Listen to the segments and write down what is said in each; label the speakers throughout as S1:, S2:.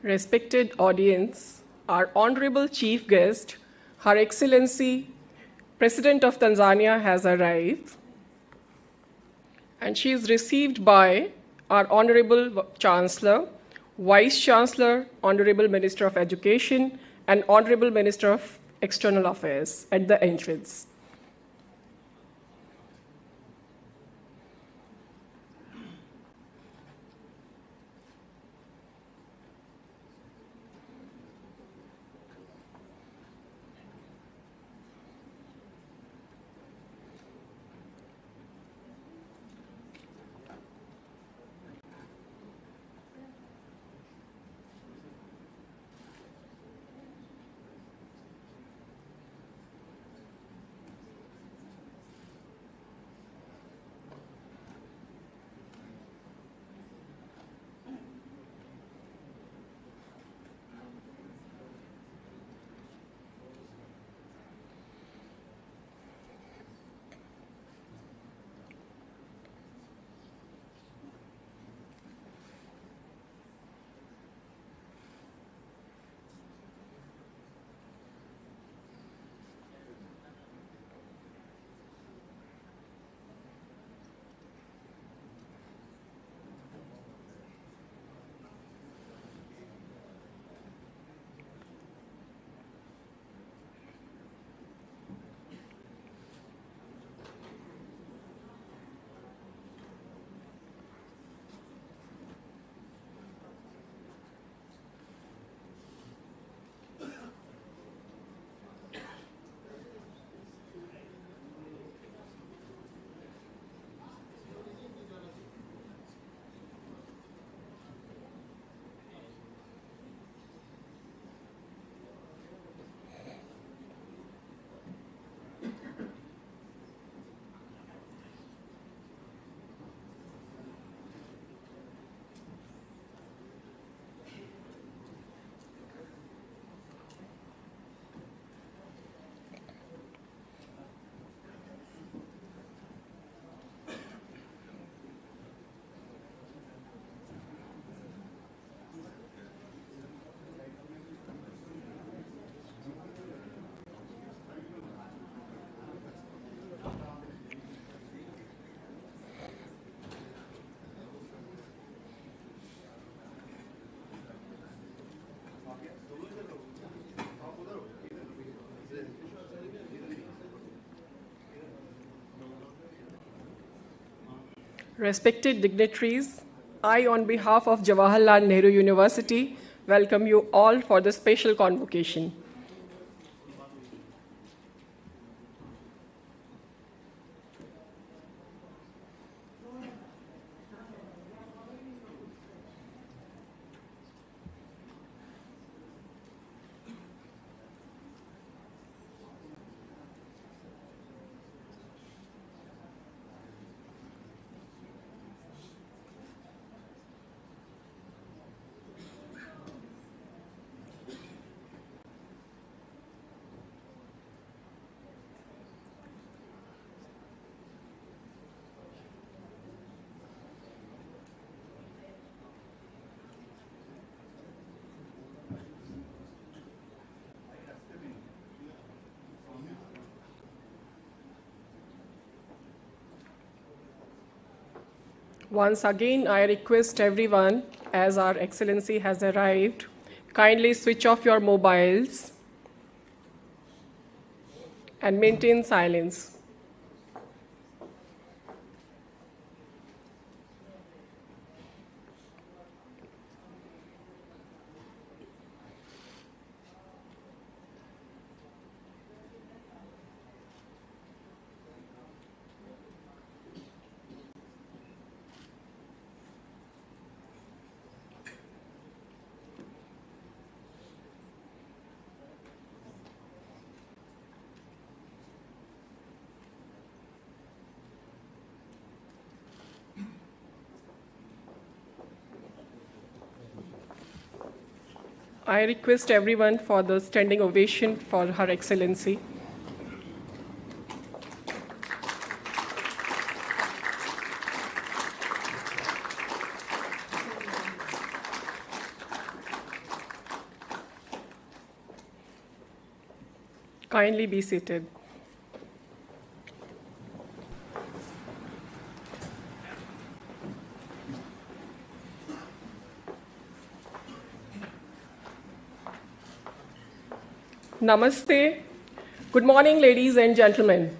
S1: Respected audience, our honorable chief guest, Her Excellency, President of Tanzania has arrived, and she is received by our Honorable Chancellor, Vice Chancellor, Honorable Minister of Education, and Honorable Minister of External Affairs at the entrance. Respected dignitaries, I, on behalf of Jawaharlal Nehru University, welcome you all for the special convocation. Once again, I request everyone, as our Excellency has arrived, kindly switch off your mobiles and maintain silence. I request everyone for the standing ovation for Her Excellency. Kindly be seated. Namaste. Good morning, ladies and gentlemen.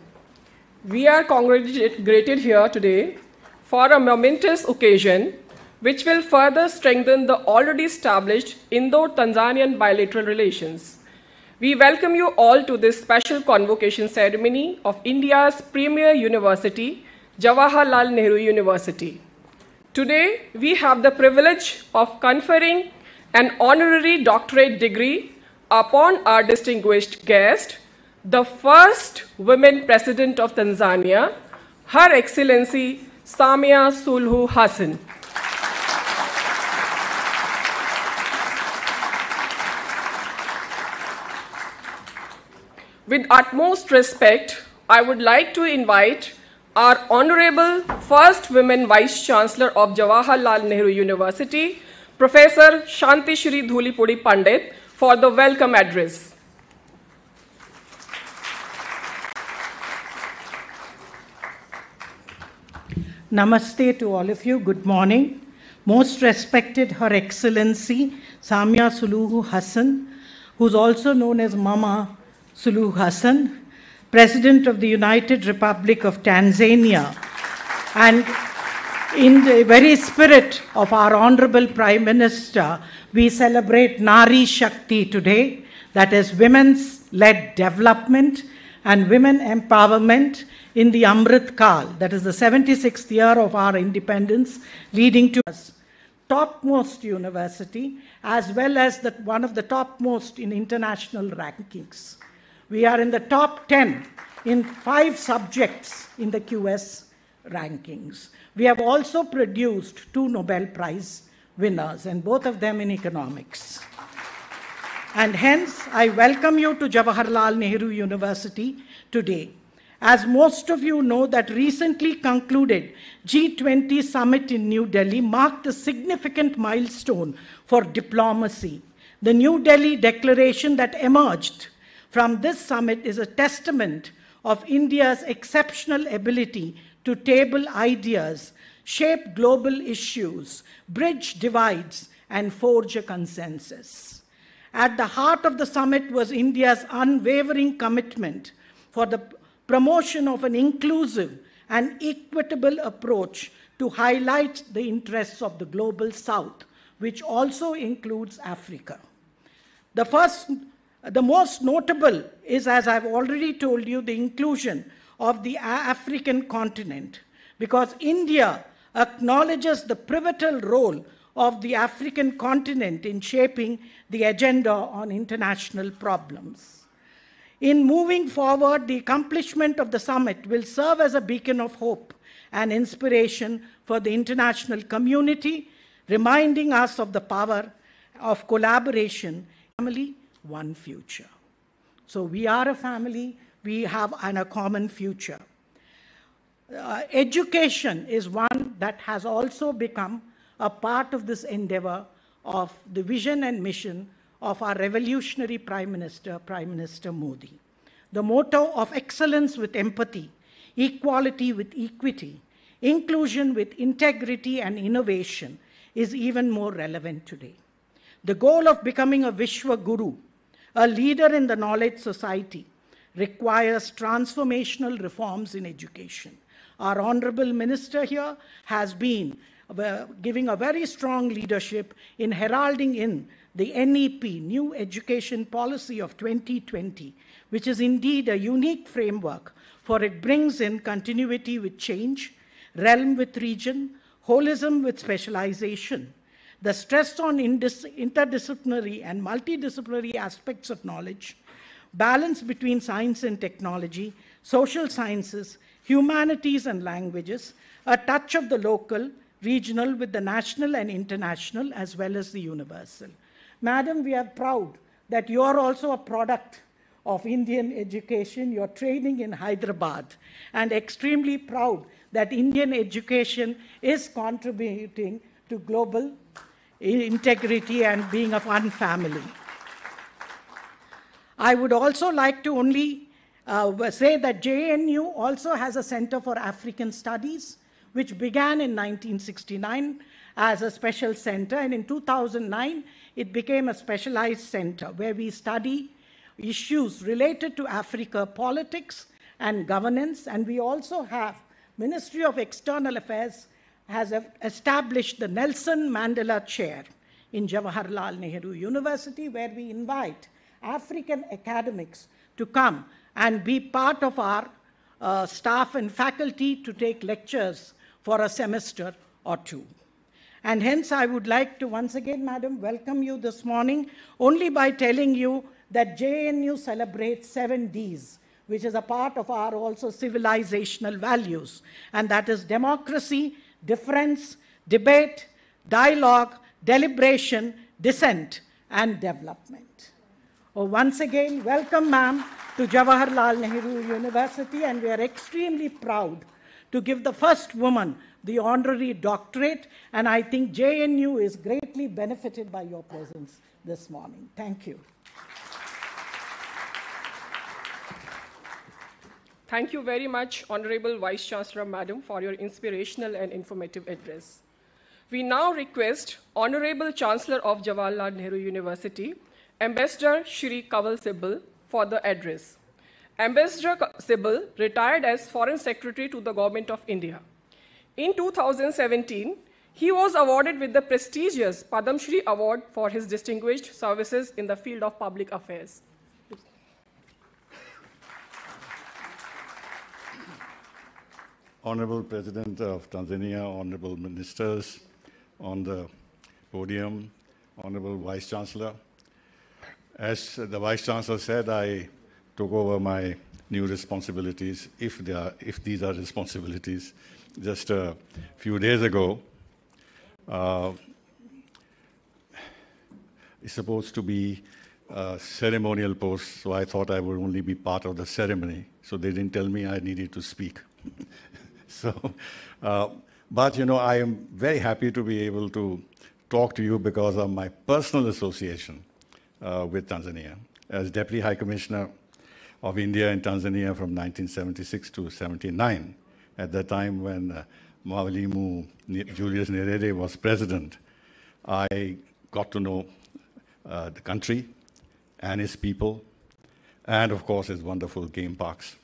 S1: We are congregated here today for a momentous occasion which will further strengthen the already established Indo-Tanzanian bilateral relations. We welcome you all to this special convocation ceremony of India's premier university, Jawaharlal Nehru University. Today, we have the privilege of conferring an honorary doctorate degree upon our distinguished guest, the first women president of Tanzania, Her Excellency Samia Suluhu Hassan. With utmost respect, I would like to invite our Honorable First Women Vice Chancellor of Jawaharlal Nehru University, Professor Shanti Shri Dhulipudi Pandit, for the welcome address.
S2: Namaste to all of you. Good morning. Most respected Her Excellency Samia Suluhu Hassan, who's also known as Mama Suluhu Hassan, President of the United Republic of Tanzania, and in the very spirit of our Honorable Prime Minister, we celebrate Nari Shakti today, that is women's-led development and women empowerment in the Amrit Kal, that is the 76th year of our independence, leading to us topmost university, as well as one of the topmost in international rankings. We are in the top 10 in 5 subjects in the QS rankings. We have also produced 2 Nobel Prize winners, and both of them in economics. And hence, I welcome you to Jawaharlal Nehru University today. As most of you know, that recently concluded G20 summit in New Delhi marked a significant milestone for diplomacy. The New Delhi declaration that emerged from this summit is a testament of India's exceptional ability to table ideas, shape global issues, bridge divides, and forge a consensus. At the heart of the summit was India's unwavering commitment for the promotion of an inclusive and equitable approach to highlight the interests of the global South, which also includes Africa. The most notable is, as I've already told you, the inclusion of the African continent, because India acknowledges the pivotal role of the African continent in shaping the agenda on international problems. In moving forward, the accomplishment of the summit will serve as a beacon of hope and inspiration for the international community, reminding us of the power of collaboration, family, one future. So we are a family, we have a common future. Education is one that has also become a part of this endeavor of the vision and mission of our revolutionary Prime Minister Modi. The motto of excellence with empathy, equality with equity, inclusion with integrity and innovation is even more relevant today. The goal of becoming a Vishwa Guru, a leader in the knowledge society, requires transformational reforms in education. Our Honorable Minister here has been giving a very strong leadership in heralding in the NEP, New Education Policy of 2020, which is indeed a unique framework, for it brings in continuity with change, realm with region, holism with specialization, the stress on interdisciplinary and multidisciplinary aspects of knowledge, balance between science and technology, social sciences, humanities and languages, a touch of the local, regional with the national and international, as well as the universal. Madam, we are proud that you are also a product of Indian education. You're training in Hyderabad, and extremely proud that Indian education is contributing to global integrity and being of one family. I would also like to only say that JNU also has a Center for African Studies, which began in 1969 as a special center, and in 2009, it became a specialized center where we study issues related to Africa politics and governance, and we also have Ministry of External Affairs has established the Nelson Mandela Chair in Jawaharlal Nehru University, where we invite African academics to come and be part of our staff and faculty to take lectures for a semester or two. And hence, I would like to once again, Madam, welcome you this morning only by telling you that JNU celebrates 7 Ds, which is a part of our also civilizational values, and that is democracy, difference, debate, dialogue, deliberation, dissent, and development. Once again, welcome, ma'am, to Jawaharlal Nehru University, and we are extremely proud to give the first woman the honorary doctorate, and I think JNU is greatly benefited by your presence this morning. Thank you.
S1: Thank you very much, Honorable Vice Chancellor, Madam, for your inspirational and informative address. We now request Honorable Chancellor of Jawaharlal Nehru University, Ambassador Shri Kanwal Sibal, for the address. Ambassador Sibal retired as Foreign Secretary to the Government of India. In 2017, he was awarded with the prestigious Padam Shri Award for his distinguished services in the field of public affairs.
S3: Honorable President of Tanzania, Honorable Ministers on the podium, Honorable Vice Chancellor. As the Vice Chancellor said, I took over my new responsibilities, if these are responsibilities, just a few days ago. It's supposed to be a ceremonial post, so I thought I would only be part of the ceremony. So they didn't tell me I needed to speak. But you know, I am very happy to be able to talk to you because of my personal association with Tanzania. As Deputy High Commissioner of India in Tanzania from 1976 to 79, at the time when Mwalimu Julius Nyerere was president, I got to know the country and its people, and of course its wonderful game parks.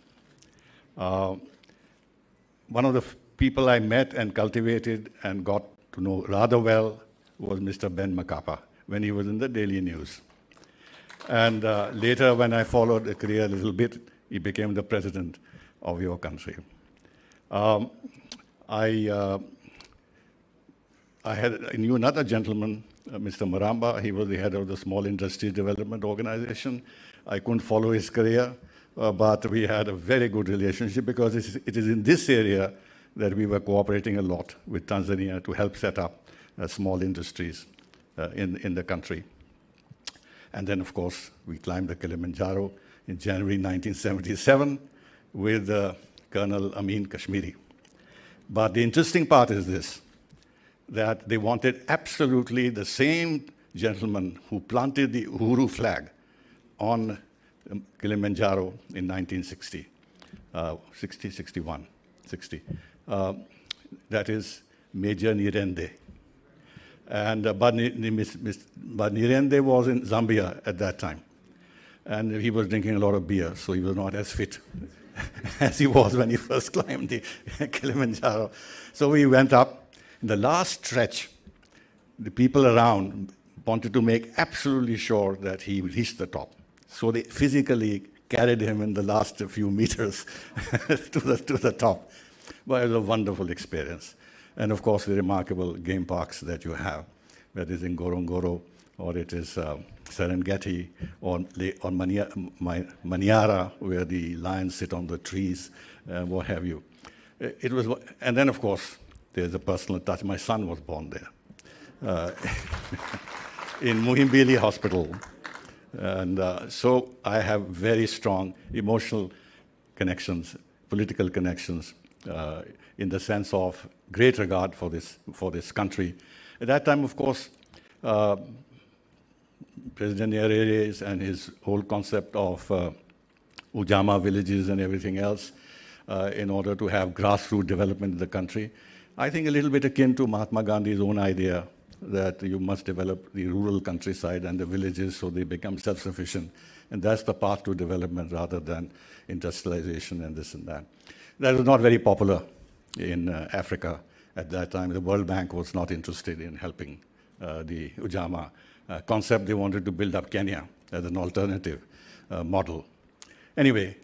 S3: One of the people I met and cultivated and got to know rather well was Mr. Ben Makapa when he was in the Daily News. And later, when I followed the career a little bit, he became the president of your country. I knew another gentleman, Mr. Maramba. He was the head of the Small Industries Development Organization. I couldn't follow his career, but we had a very good relationship because it is in this area that we were cooperating a lot with Tanzania to help set up small industries in the country. And then, of course, we climbed the Kilimanjaro in January 1977 with Colonel Amin Kashmiri. But the interesting part is this, that they wanted absolutely the same gentleman who planted the Uhuru flag on Kilimanjaro in 1960, 60. That is Major Nirende. And but Nirende was in Zambia at that time. And he was drinking a lot of beer, so he was not as fit as he was when he first climbed the Kilimanjaro. So we went up. In the last stretch, the people around wanted to make absolutely sure that he reached the top. So they physically carried him in the last few meters to the top. But it was a wonderful experience. And of course, the remarkable game parks that you have, whether it's in Ngorongoro, or it is Serengeti, or Manyara, where the lions sit on the trees, what have you. It was, and then, of course, there's a personal touch. My son was born there, in Muhimbili Hospital. And so I have very strong emotional connections, political connections, in the sense of great regard for this country. At that time, of course, President Nyerere and his whole concept of Ujama villages and everything else in order to have grassroots development in the country. I think a little bit akin to Mahatma Gandhi's own idea that you must develop the rural countryside and the villages so they become self-sufficient. And that's the path to development rather than industrialization and this and that. That was not very popular in Africa at that time. The World Bank was not interested in helping the Ujama concept. They wanted to build up Kenya as an alternative model. Anyway,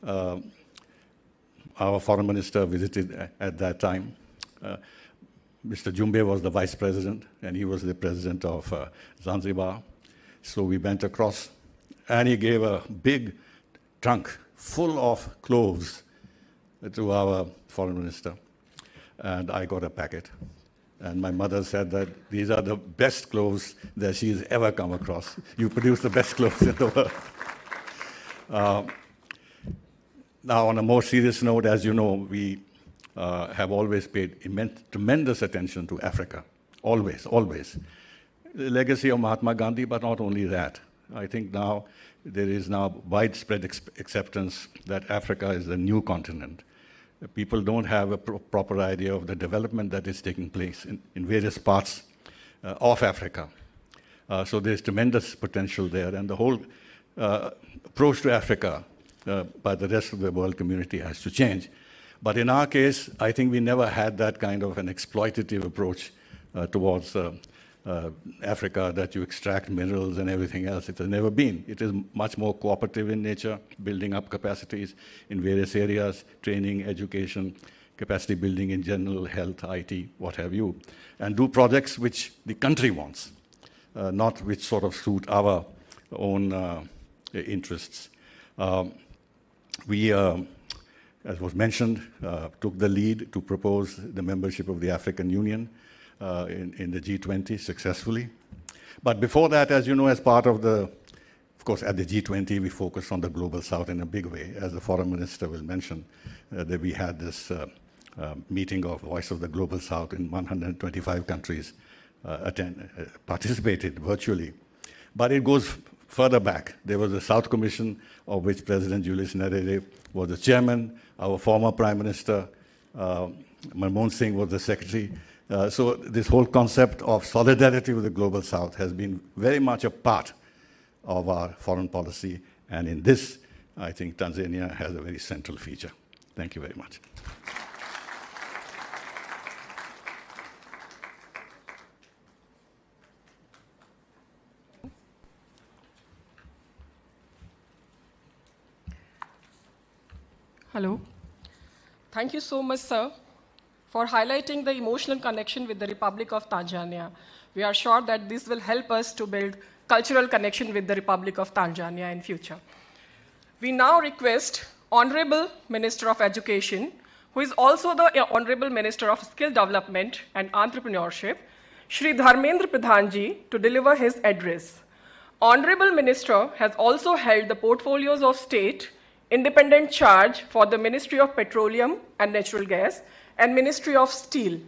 S3: our foreign minister visited at that time. Mr. Jumbe was the vice president, and he was the president of Zanzibar. So we went across, and he gave a big trunk full of cloves to our foreign minister. And I got a packet. And my mother said that these are the best cloves that she's ever come across. You produce the best cloves in the world. Now, on a more serious note, as you know, we have always paid tremendous attention to Africa. Always, always. The legacy of Mahatma Gandhi, but not only that. I think now there is now widespread acceptance that Africa is the new continent. People don't have a proper idea of the development that is taking place in various parts of Africa. So there's tremendous potential there, and the whole approach to Africa by the rest of the world community has to change. But in our case, I think we never had that kind of an exploitative approach towards Africa, that you extract minerals and everything else. It has never been. It is much more cooperative in nature, building up capacities in various areas, training, education, capacity building in general, health, IT, what have you, and do projects which the country wants, not which sort of suit our own interests. We, as was mentioned, took the lead to propose the membership of the African Union in the G20 successfully. But before that, as you know, as part of of course, at the G20, we focused on the Global South in a big way. As the Foreign Minister will mention, that we had this meeting of Voice of the Global South in 125 countries participated virtually. But it goes further back. There was a South Commission of which President Julius Nyerere was the chairman. Our former Prime Minister, Manmohan Singh, was the secretary. So this whole concept of solidarity with the Global South has been very much a part of our foreign policy. And in this, I think Tanzania has a very central feature. Thank you very much.
S1: Hello. Thank you so much, sir, for highlighting the emotional connection with the Republic of Tanzania. We are sure that this will help us to build cultural connection with the Republic of Tanzania in future. We now request Honorable Minister of Education, who is also the Honorable Minister of Skill Development and Entrepreneurship, Shri Dharmendra Pradhan Ji, to deliver his address. Honorable Minister has also held the portfolios of State Independent Charge for the Ministry of Petroleum and Natural Gas and Ministry of Steel.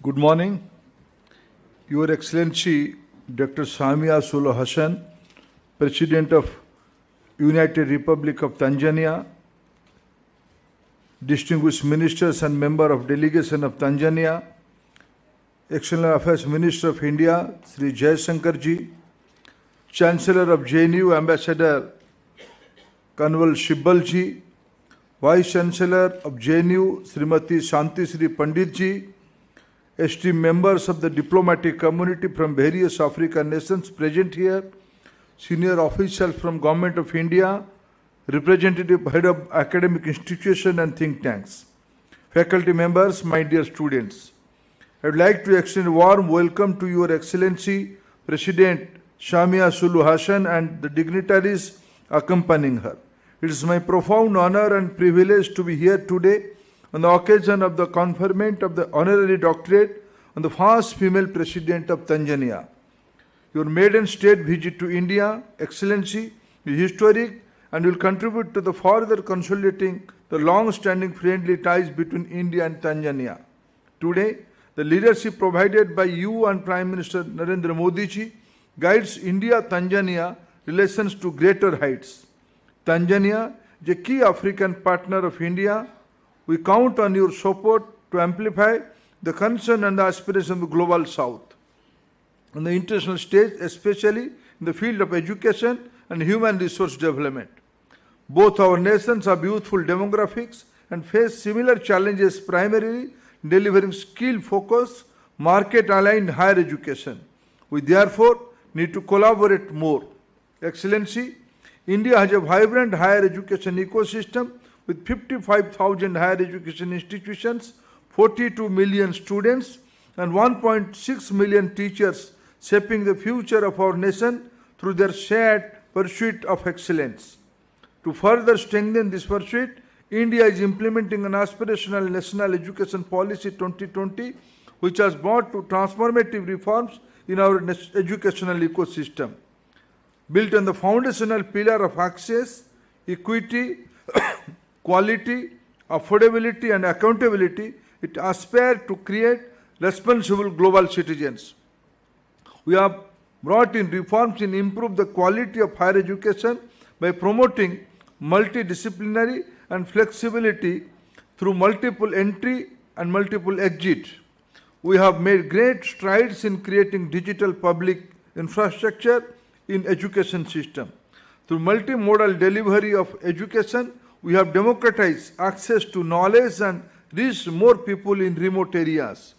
S4: Good morning. Your Excellency, Dr. Samia Suluhu Hassan, President of United Republic of Tanzania, distinguished ministers and member of delegation of Tanzania, External Affairs Minister of India, Sri Jaishankar Ji, Chancellor of JNU, Ambassador Kanwal Shibbal Ji, Vice Chancellor of JNU, Srimati Shanti Sri Pandit Ji, esteemed members of the diplomatic community from various African nations present here, senior officials from Government of India, representative head of academic institution and think tanks, faculty members, my dear students. I would like to extend a warm welcome to Your Excellency, President Samia Suluhu Hassan and the dignitaries accompanying her. It is my profound honor and privilege to be here today on the occasion of the conferment of the honorary doctorate on the first female President of Tanzania. Your maiden state visit to India, Excellency, is historic and will contribute to the further consolidating the long-standing friendly ties between India and Tanzania. Today, the leadership provided by you and Prime Minister Narendra Modi ji guides India-Tanzania relations to greater heights. Tanzania is a key African partner of India. We count on your support to amplify the concern and the aspirations of the global South. On the international stage, especially in the field of education and human resource development. Both our nations have youthful demographics and face similar challenges, primarily delivering skill-focused, market-aligned higher education. We therefore need to collaborate more. Excellency, India has a vibrant higher education ecosystem with 55,000 higher education institutions, 42 million students, and 1.6 million teachers shaping the future of our nation through their shared pursuit of excellence. To further strengthen this pursuit, India is implementing an aspirational National Education Policy 2020, which has brought to transformative reforms in our educational ecosystem. Built on the foundational pillar of access, equity, quality, affordability, and accountability, it aspires to create responsible global citizens. We have brought in reforms in improve the quality of higher education by promoting multidisciplinary and flexibility through multiple entry and multiple exit. We have made great strides in creating digital public infrastructure in education system. Through multimodal delivery of education, we have democratized access to knowledge and reached more people in remote areas.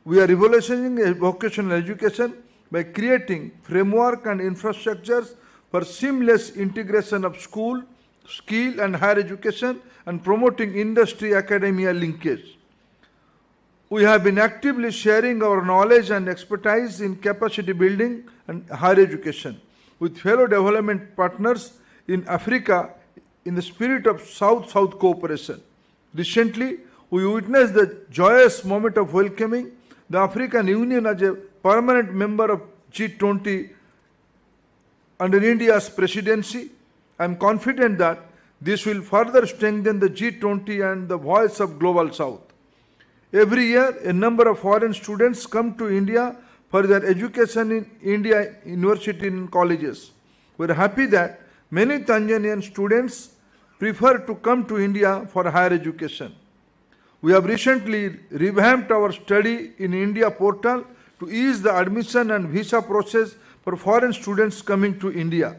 S4: We are revolutionizing vocational education by creating framework and infrastructures for seamless integration of school, skill and higher education and promoting industry-academia linkage. We have been actively sharing our knowledge and expertise in capacity building and higher education with fellow development partners in Africa in the spirit of South-South cooperation. Recently, we witnessed the joyous moment of welcoming the African Union as a permanent member of G20 under India's presidency. I am confident that this will further strengthen the G20 and the voice of Global South. Every year, a number of foreign students come to India for their education in India university and colleges. We are happy that many Tanzanian students prefer to come to India for higher education. We have recently revamped our Study in India portal to ease the admission and visa process for foreign students coming to India.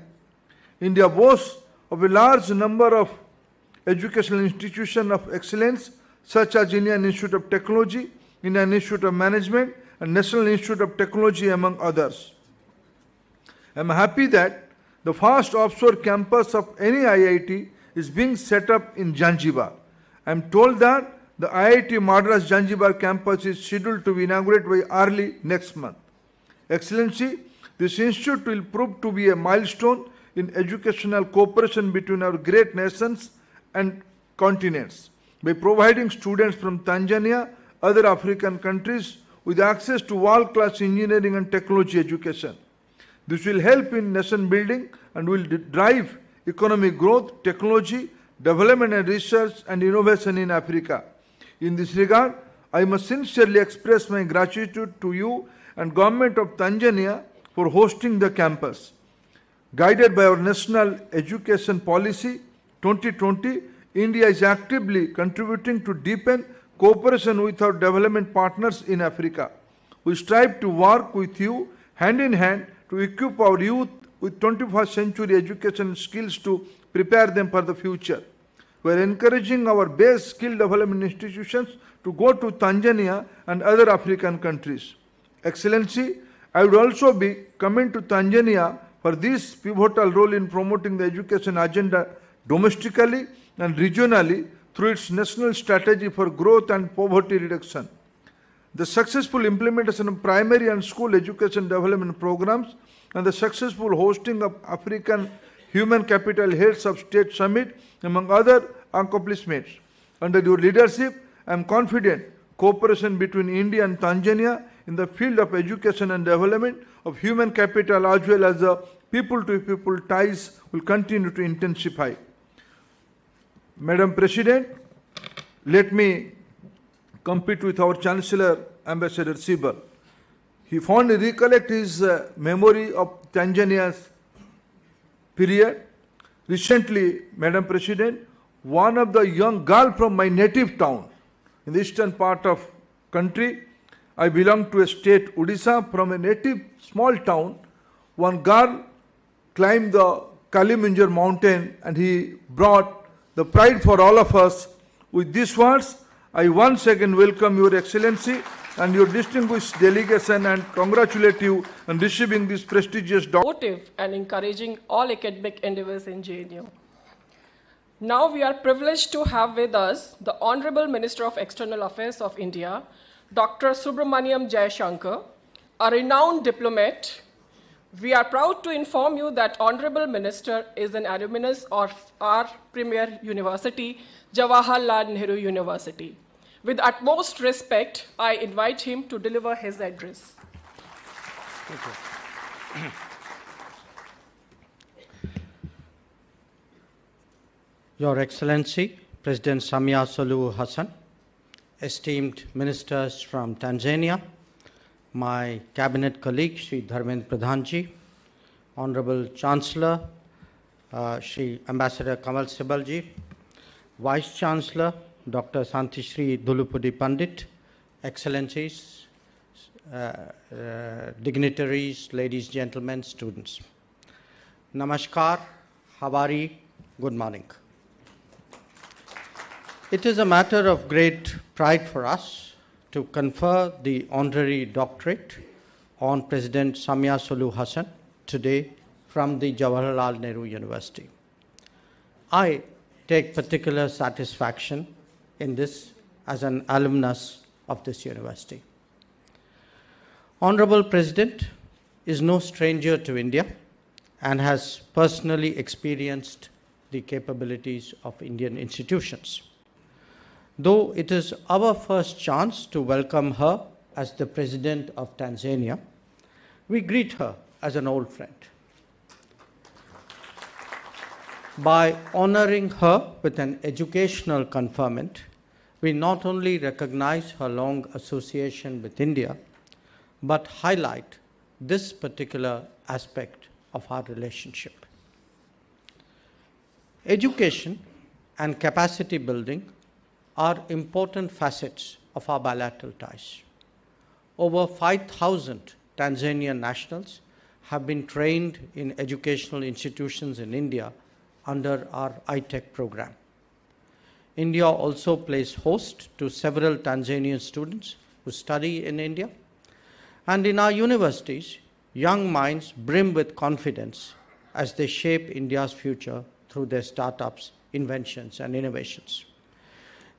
S4: India boasts of a large number of educational institutions of excellence such as Indian Institute of Technology, Indian Institute of Management and National Institute of Technology among others. I am happy that the first offshore campus of any IIT is being set up in Zanzibar. I am told that the IIT Madras Zanzibar campus is scheduled to be inaugurated by early next month. Excellency, this institute will prove to be a milestone in educational cooperation between our great nations and continents by providing students from Tanzania, other African countries with access to world-class engineering and technology education. This will help in nation building and will drive economic growth, technology, development and research and innovation in Africa. In this regard, I must sincerely express my gratitude to you and Government of Tanzania for hosting the campus. Guided by our National Education Policy 2020, India is actively contributing to deepen cooperation with our development partners in Africa. We strive to work with you hand in hand to equip our youth with 21st century education skills to prepare them for the future. We are encouraging our base skill development institutions to go to Tanzania and other African countries. Excellency, I would also be coming to Tanzania for this pivotal role in promoting the education agenda domestically and regionally through its national strategy for growth and poverty reduction. The successful implementation of primary and school education development programs and the successful hosting of African Human Capital Heads of State Summit, among other accomplishments. Under your leadership, I am confident cooperation between India and Tanzania in the field of education and development of human capital as well as the people-to-people ties will continue to intensify. Madam President, let me compete with our Chancellor, Ambassador Sibal. He fondly recollect his memory of Tanzania's period. Recently, Madam President, one of the young girl from my native town in the eastern part of country, I belong to a state, Odisha, from a native small town. One girl climbed the Kalimanjaro mountain and he brought the pride for all of us. With these words, I once again welcome Your Excellency and your distinguished delegation and congratulate you on receiving this prestigious
S1: Supportive and encouraging all academic endeavors in JNU. Now we are privileged to have with us the Honorable Minister of External Affairs of India, Dr. Subramaniam Jaishankar, a renowned diplomat. We are proud to inform you that Honorable Minister is an alumnus of our premier university, Jawaharlal Nehru University. With utmost respect, I invite him to deliver his address.
S5: Thank you. Your Excellency, President Samia Suluhu Hassan, esteemed ministers from Tanzania, my cabinet colleague, Shri Dharmendra Pradhanji, Honorable Chancellor, Shri Ambassador Kamal Sibalji, Vice Chancellor, Dr. Santishri Dhulupudi Pandit, Excellencies, dignitaries, ladies, gentlemen, students. Namaskar, HABARI, good morning. It is a matter of great pride for us to confer the honorary doctorate on President Samia Suluhu Hassan today from the Jawaharlal Nehru University. I take particular satisfaction in this as an alumnus of this university. Honorable President is no stranger to India and has personally experienced the capabilities of Indian institutions. Though it is our first chance to welcome her as the President of Tanzania, we greet her as an old friend. By honoring her with an educational conferment, we not only recognize her long association with India, but highlight this particular aspect of our relationship. Education and capacity building are important facets of our bilateral ties. Over 5,000 Tanzanian nationals have been trained in educational institutions in India under our ITEC program. India also plays host to several Tanzanian students who study in India. And in our universities, young minds brim with confidence as they shape India's future through their startups, inventions, and innovations.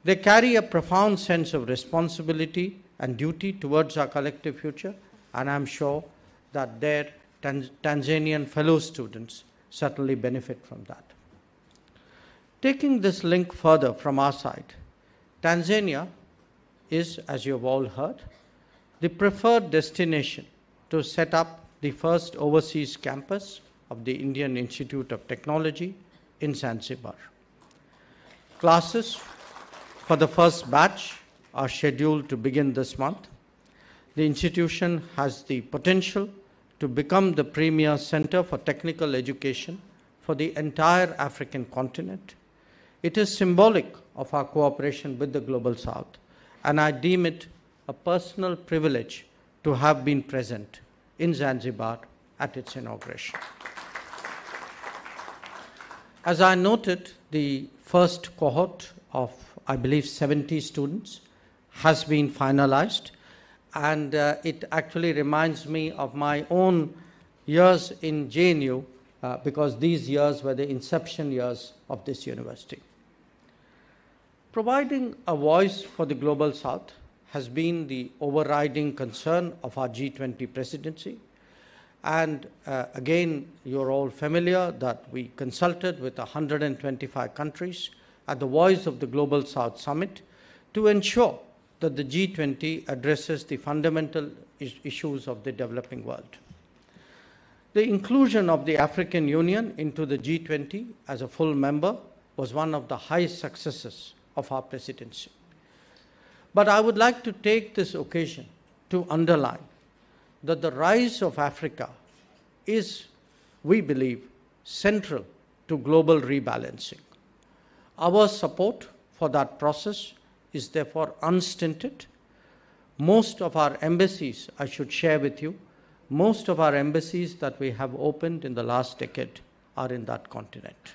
S5: They carry a profound sense of responsibility and duty towards our collective future, and I'm sure that their Tanzanian fellow students certainly benefit from that. Taking this link further from our side, Tanzania is, as you have all heard, the preferred destination to set up the first overseas campus of the Indian Institute of Technology in Zanzibar. Classes for the first batch are scheduled to begin this month. The institution has the potential to become the premier center for technical education for the entire African continent. It is symbolic of our cooperation with the Global South, and I deem it a personal privilege to have been present in Zanzibar at its inauguration. As I noted, the first cohort of, I believe, 70 students has been finalized, and it actually reminds me of my own years in JNU because these years were the inception years of this university. Providing a voice for the Global South has been the overriding concern of our G20 presidency. And again, you're all familiar that we consulted with 125 countries at the Voice of the Global South Summit to ensure that the G20 addresses the fundamental issues of the developing world. The inclusion of the African Union into the G20 as a full member was one of the highest successes of our presidency. But I would like to take this occasion to underline that the rise of Africa is, we believe, central to global rebalancing. Our support for that process is therefore unstinted. Most of our embassies, I should share with you, most of our embassies that we have opened in the last decade are in that continent.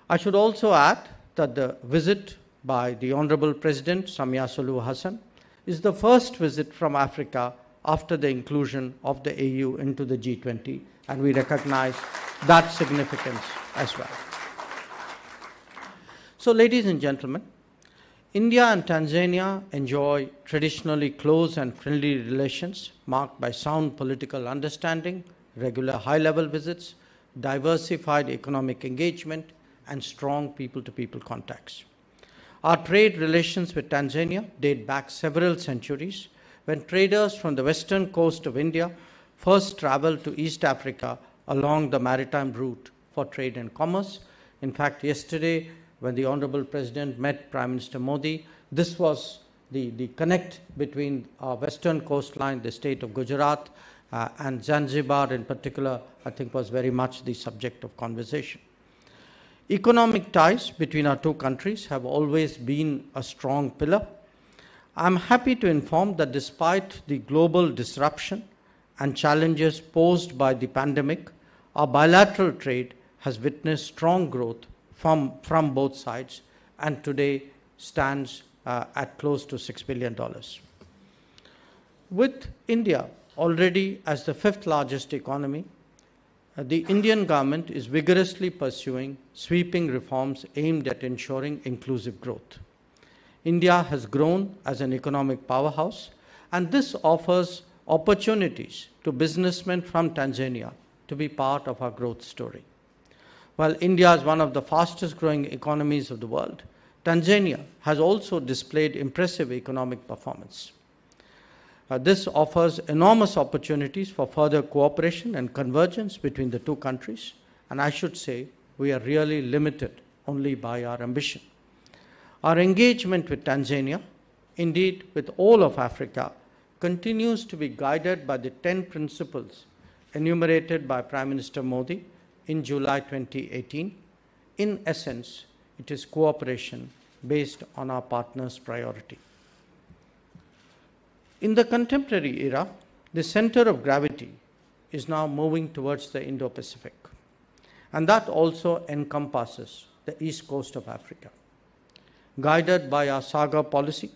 S5: I should also add that the visit by the Honorable President Samia Suluhu Hassan is the first visit from Africa after the inclusion of the AU into the G20, and we recognize that significance as well. So, ladies and gentlemen, India and Tanzania enjoy traditionally close and friendly relations marked by sound political understanding, regular high-level visits, diversified economic engagement, and strong people-to-people contacts. Our trade relations with Tanzania date back several centuries when traders from the western coast of India first traveled to East Africa along the maritime route for trade and commerce. In fact, yesterday, when the Honorable President met Prime Minister Modi, this was the connect between our western coastline, the state of Gujarat, and Zanzibar in particular, I think was very much the subject of conversation. Economic ties between our two countries have always been a strong pillar. I'm happy to inform that despite the global disruption and challenges posed by the pandemic, our bilateral trade has witnessed strong growth from both sides and today stands at close to $6 billion. With India already as the fifth largest economy, the Indian government is vigorously pursuing sweeping reforms aimed at ensuring inclusive growth. India has grown as an economic powerhouse, and this offers opportunities to businessmen from Tanzania to be part of our growth story. While India is one of the fastest growing economies of the world, Tanzania has also displayed impressive economic performance. This offers enormous opportunities for further cooperation and convergence between the two countries, and I should say we are really limited only by our ambition. Our engagement with Tanzania, indeed with all of Africa, continues to be guided by the 10 principles enumerated by Prime Minister Modi in July 2018. In essence, it is cooperation based on our partners' priority. In the contemporary era, the center of gravity is now moving towards the Indo-Pacific, and that also encompasses the east coast of Africa. Guided by our Saga policy,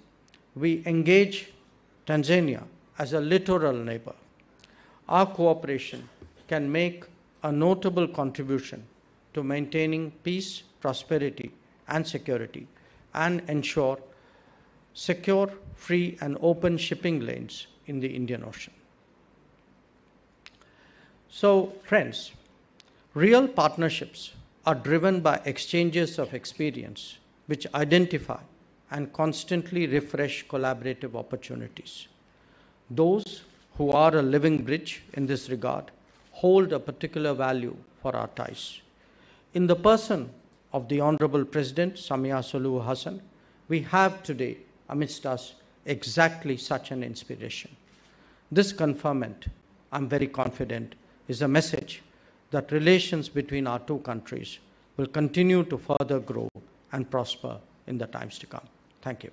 S5: we engage Tanzania as a littoral neighbor. Our cooperation can make a notable contribution to maintaining peace, prosperity, and security, and ensure secure, free, and open shipping lanes in the Indian Ocean. So, friends, real partnerships are driven by exchanges of experience which identify and constantly refresh collaborative opportunities. Those who are a living bridge in this regard hold a particular value for our ties. In the person of the Honorable President Samia Suluhu Hassan, we have today amidst us exactly such an inspiration. This conferment, I'm very confident, is a message that relations between our two countries will continue to further grow and prosper in the times to come. Thank you.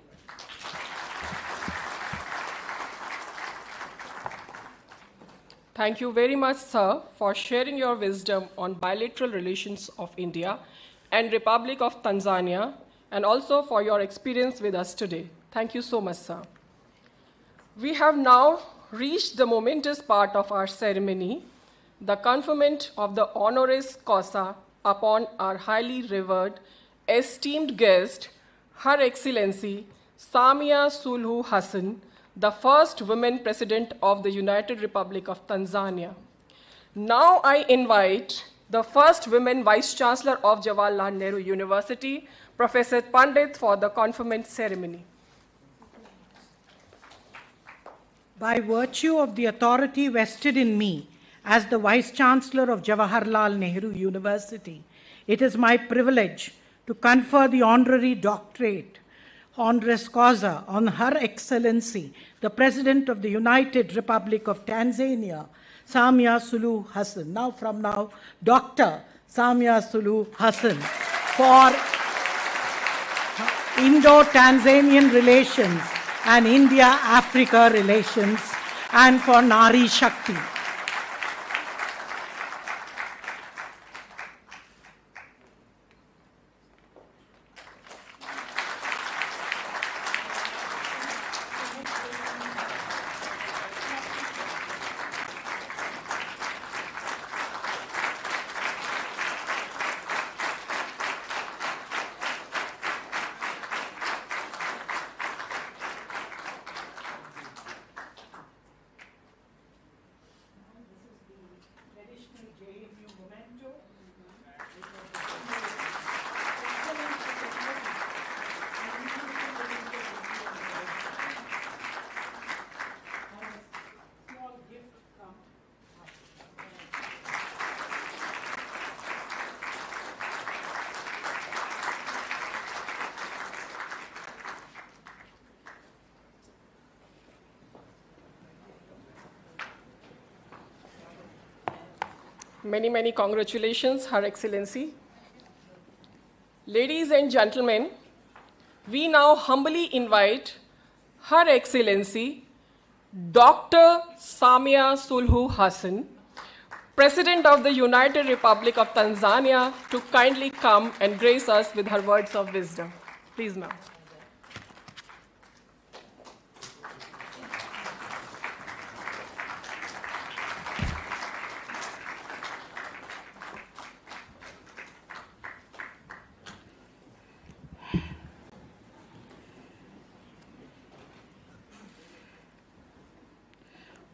S1: Thank you very much, sir, for sharing your wisdom on bilateral relations of India and Republic of Tanzania, and also for your experience with us today. Thank you so much, sir. We have now reached the momentous part of our ceremony, the conferment of the honoris causa upon our highly revered, esteemed guest, Her Excellency Samia Suluhu Hassan, the first woman president of the United Republic of Tanzania. Now I invite the first women vice chancellor of Jawaharlal Nehru University, Professor Pandit, for the conferment ceremony.
S2: By virtue of the authority vested in me as the Vice Chancellor of Jawaharlal Nehru University, it is my privilege to confer the honorary doctorate, honoris causa, on Her Excellency, the President of the United Republic of Tanzania, Samia Suluhu Hassan. From now, Dr. Samia Suluhu Hassan, for Indo-Tanzanian relations and India-Africa relations, and for Nari Shakti.
S1: Many, many congratulations, Her Excellency. Ladies and gentlemen, we now humbly invite Her Excellency, Dr. Samia Suluhu Hassan, President of the United Republic of Tanzania, to kindly come and grace us with her words of wisdom. Please, ma'am.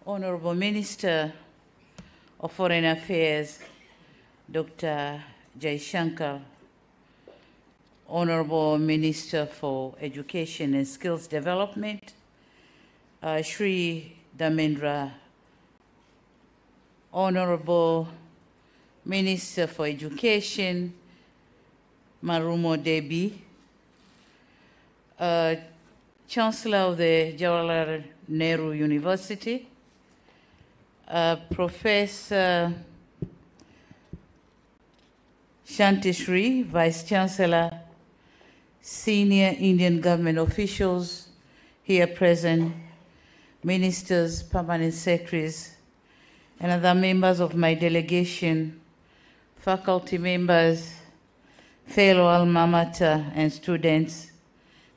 S6: Honorable Minister of Foreign Affairs, Dr. Jaishankar, Honorable Minister for Education and Skills Development, Shri Dharmendra, Honorable Minister for Education, Marumo Debi, Chancellor of the Jawaharlal Nehru University, Professor Shantishri, Vice Chancellor, senior Indian government officials here present, ministers, permanent secretaries, and other members of my delegation, faculty members, fellow alma mater and students,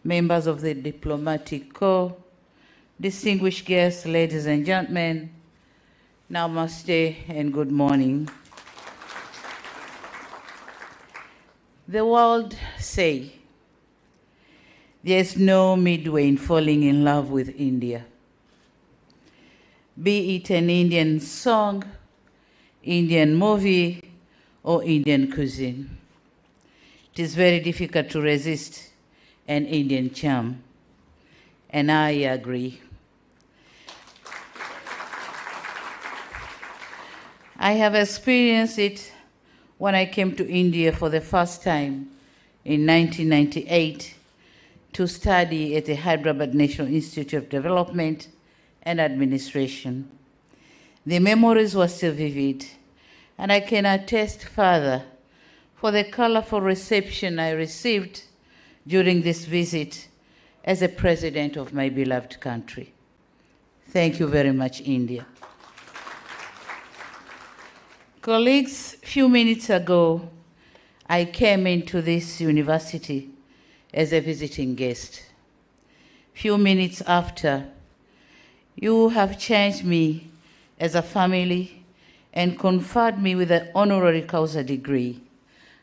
S6: members of the diplomatic corps, distinguished guests, ladies and gentlemen, namaste and good morning. The world say there's no midway in falling in love with India. Be it an Indian song, Indian movie, or Indian cuisine. It is very difficult to resist an Indian charm, and I agree. I have experienced it when I came to India for the first time in 1998 to study at the Hyderabad National Institute of Development and Administration. The memories were still vivid, and I can attest further for the colorful reception I received during this visit as a president of my beloved country. Thank you very much, India. Colleagues, a few minutes ago, I came into this university as a visiting guest. Few minutes after, you have changed me as a family and conferred me with an honorary causa degree.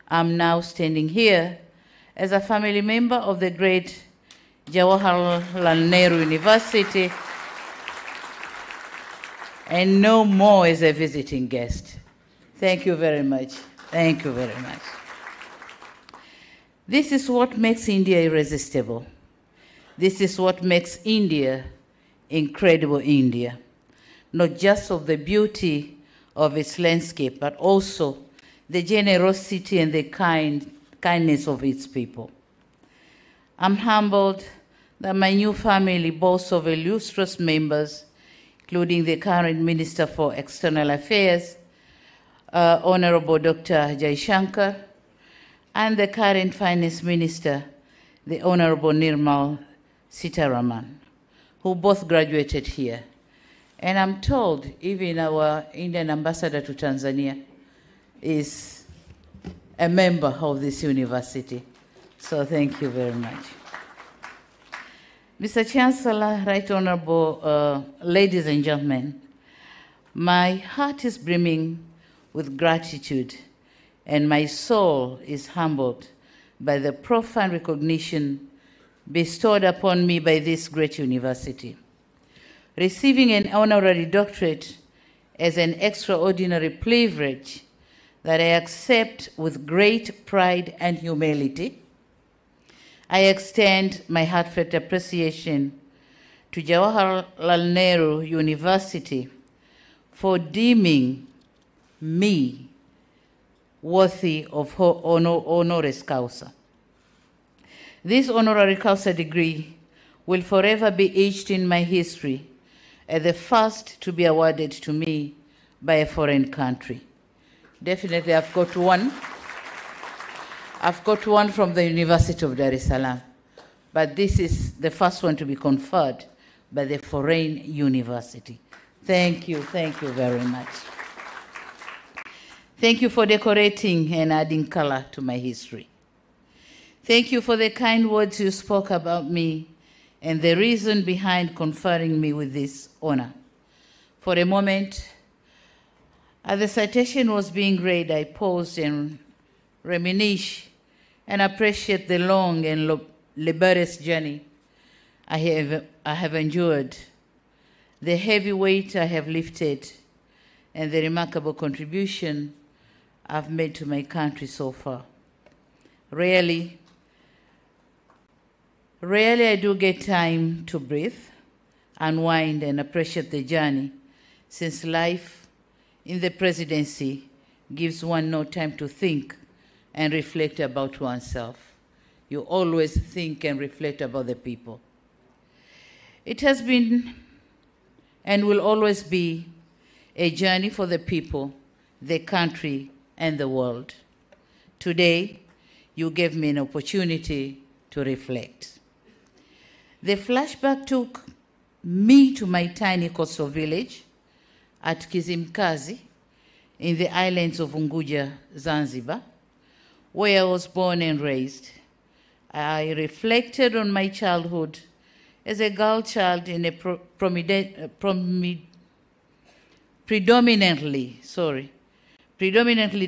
S6: I'm now standing here as a family member of the great Jawaharlal Nehru University and no more as a visiting guest. Thank you very much. Thank you very much. This is what makes India irresistible. This is what makes India incredible India, not just of the beauty of its landscape, but also the generosity and the kindness of its people. I'm humbled that my new family boasts of illustrious members, including the current Minister for External Affairs, Honorable Dr. Jaishankar, and the current Finance Minister, the Honorable Nirmal Sitaraman, who both graduated here. And I'm told even our Indian ambassador to Tanzania is a member of this university. So thank you very much. Mr. Chancellor, Right Honorable ladies and gentlemen, my heart is brimming with gratitude and my soul is humbled by the profound recognition bestowed upon me by this great university. Receiving an honorary doctorate is an extraordinary privilege that I accept with great pride and humility. I extend my heartfelt appreciation to Jawaharlal Nehru University for deeming me worthy of honoris causa. This honorary causa degree will forever be etched in my history as the first to be awarded to me by a foreign country. Definitely, I've got one. I've got one from the University of Dar es Salaam, but this is the first one to be conferred by the foreign university. Thank you very much. Thank you for decorating and adding color to my history. Thank you for the kind words you spoke about me and the reason behind conferring me with this honor. For a moment, as the citation was being read, I paused and reminisced and appreciate the long and laborious journey I have endured, the heavy weight I have lifted, and the remarkable contribution I've made to my country so far. Rarely I do get time to breathe, unwind, and appreciate the journey, since life in the presidency gives one no time to think and reflect about oneself. You always think and reflect about the people. It has been and will always be a journey for the people, the country, and the world. Today, you gave me an opportunity to reflect. The flashback took me to my tiny coastal village at Kizimkazi in the islands of Unguja, Zanzibar, where I was born and raised. I reflected on my childhood as a girl child in a predominantly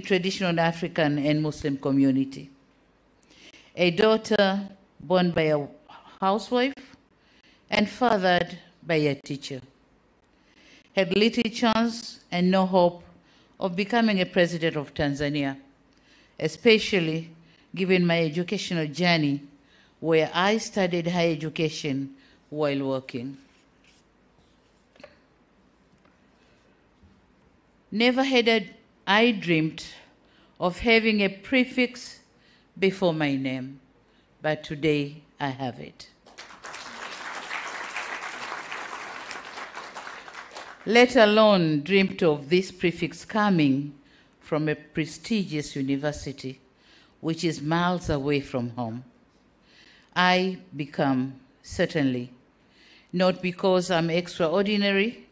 S6: traditional African and Muslim community. A daughter born by a housewife and fathered by a teacher. Had little chance and no hope of becoming a president of Tanzania, especially given my educational journey where I studied higher education while working. Never had I dreamed of having a prefix before my name, but today I have it. Let alone dreamt of this prefix coming from a prestigious university, which is miles away from home. I become, certainly, not because I'm extraordinary,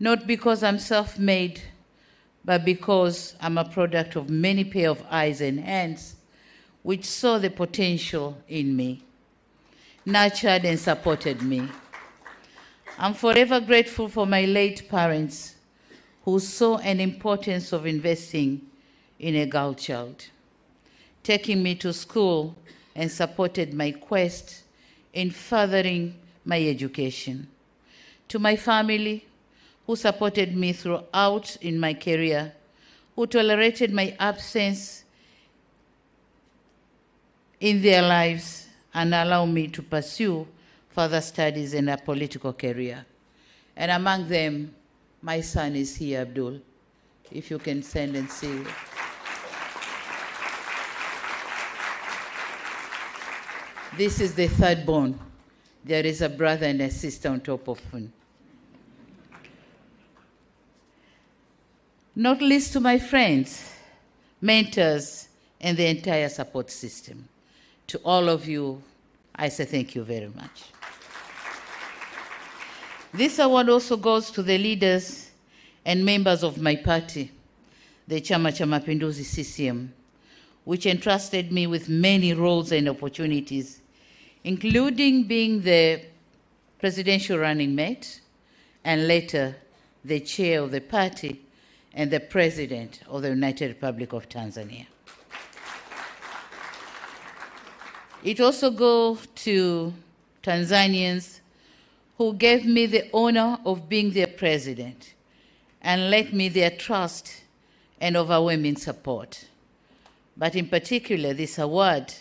S6: not because I'm self-made, but because I'm a product of many pair of eyes and hands which saw the potential in me, nurtured and supported me. I'm forever grateful for my late parents who saw an importance of investing in a girl child, taking me to school and supported my quest in furthering my education. To my family, who supported me throughout in my career, who tolerated my absence in their lives and allowed me to pursue further studies in a political career. And among them, my son is here, Abdul. if you can send and seal. This is the third born. There is a brother and a sister on top of him. Not least to my friends, mentors, and the entire support system. To all of you, I say thank you very much. This award also goes to the leaders and members of my party, the Chama cha Mapinduzi CCM, which entrusted me with many roles and opportunities, including being the presidential running mate and later the chair of the party and the President of the United Republic of Tanzania. It also goes to Tanzanians who gave me the honor of being their president and lent me their trust and overwhelming support. But in particular, this award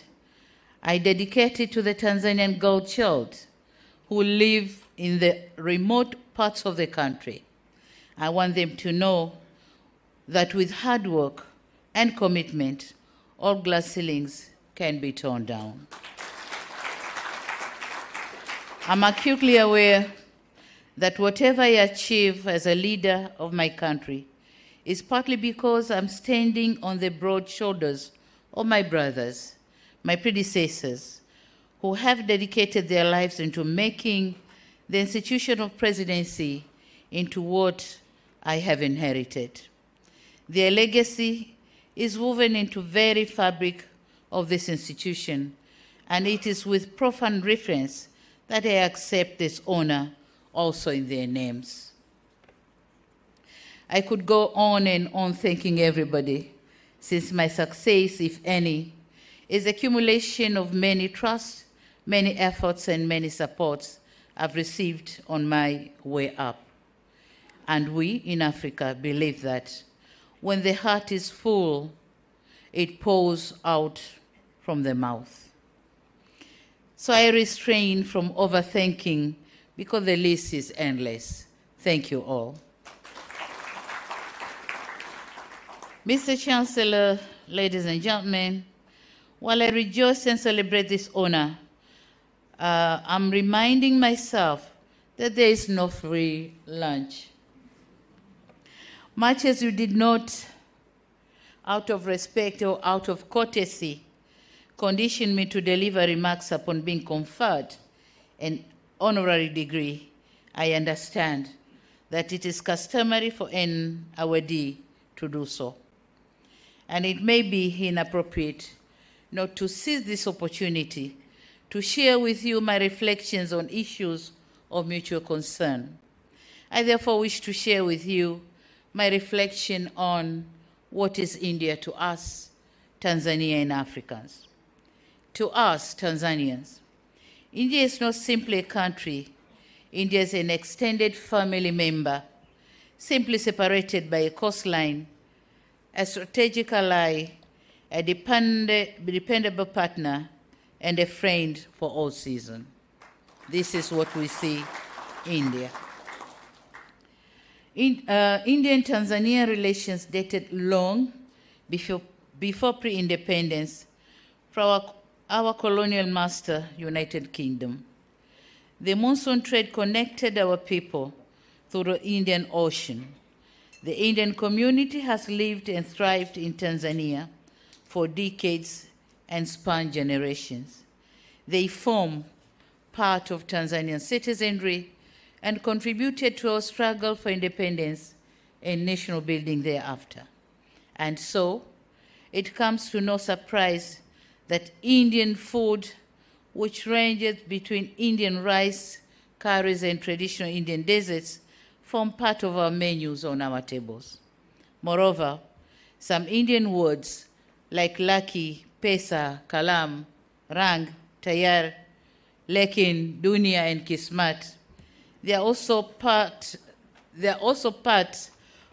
S6: I dedicate it to the Tanzanian girl child who live in the remote parts of the country. I want them to know that with hard work and commitment, all glass ceilings can be torn down. I'm acutely aware that whatever I achieve as a leader of my country is partly because I'm standing on the broad shoulders of my brothers, my predecessors, who have dedicated their lives into making the institution of presidency into what I have inherited. Their legacy is woven into the very fabric of this institution, and it is with profound reverence that I accept this honor also in their names. I could go on and on thanking everybody, since my success, if any, is the accumulation of many trusts, many efforts, and many supports I've received on my way up. And we in Africa believe that when the heart is full, it pours out from the mouth. So I refrain from overthinking because the list is endless. Thank you all. Mr. Chancellor, ladies and gentlemen, while I rejoice and celebrate this honor, I'm reminding myself that there is no free lunch. Much as you did not, out of respect or out of courtesy, condition me to deliver remarks upon being conferred an honorary degree, I understand that it is customary for an awardee to do so. And it may be inappropriate not to seize this opportunity to share with you my reflections on issues of mutual concern. I therefore wish to share with you my reflection on what is India to us, Tanzania and Africans. To us, Tanzanians, India is not simply a country. India is an extended family member, simply separated by a coastline, a strategic ally, a dependable partner, and a friend for all seasons. This is what we see India. India and Tanzania relations dated long before pre-independence from our colonial master, United Kingdom. The monsoon trade connected our people through the Indian Ocean. The Indian community has lived and thrived in Tanzania for decades and spanned generations. They form part of Tanzanian citizenry and contributed to our struggle for independence and national building thereafter. And so, it comes to no surprise that Indian food, which ranges between Indian rice, curries, and traditional Indian desserts, form part of our menus on our tables. Moreover, some Indian words like lucky, pesa, kalam, rang, tayar, lekin, dunia, and kismat, they are also part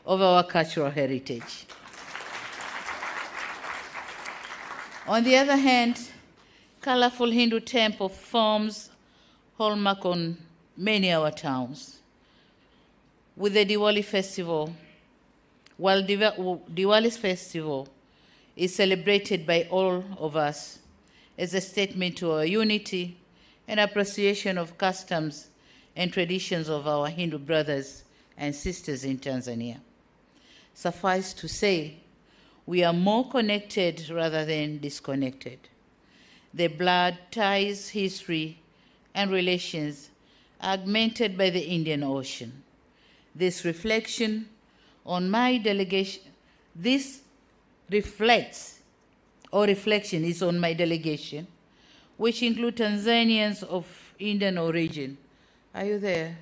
S6: of our cultural heritage. On the other hand, colorful Hindu temple forms hallmark on many of our towns. With the Diwali festival, While Diwali's festival is celebrated by all of us as a statement to our unity and appreciation of customs and traditions of our Hindu brothers and sisters in Tanzania. Suffice to say, we are more connected rather than disconnected. The blood ties, history, and relations are augmented by the Indian Ocean. This reflection on my delegation, this reflection is on my delegation, which include Tanzanians of Indian origin. Are you there?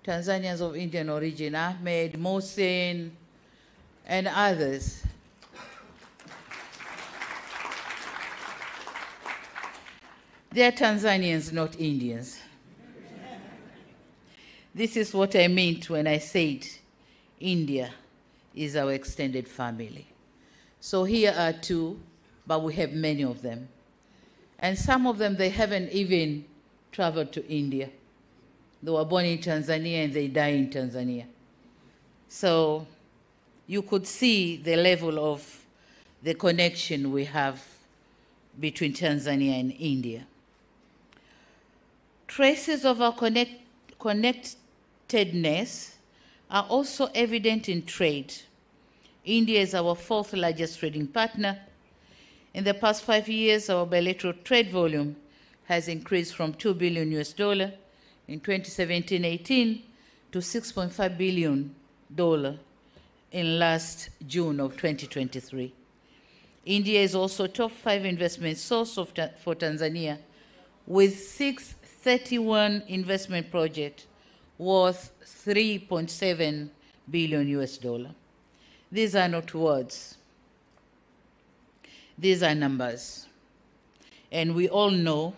S6: Tanzanians of Indian origin, Ahmed, Mohsen, and others. They are Tanzanians, not Indians. This is what I meant when I said India is our extended family. So here are two, but we have many of them. And some of them, they haven't even traveled to India. They were born in Tanzania and they die in Tanzania. So you could see the level of the connection we have between Tanzania and India. Traces of our connectedness are also evident in trade. India is our fourth largest trading partner. In the past 5 years, our bilateral trade volume has increased from $2 billion in 2017-18 to $6.5 billion in last June of 2023. India is also top 5 investment source for Tanzania, with 631 investment projects worth $3.7 billion. These are not words. These are numbers. And we all know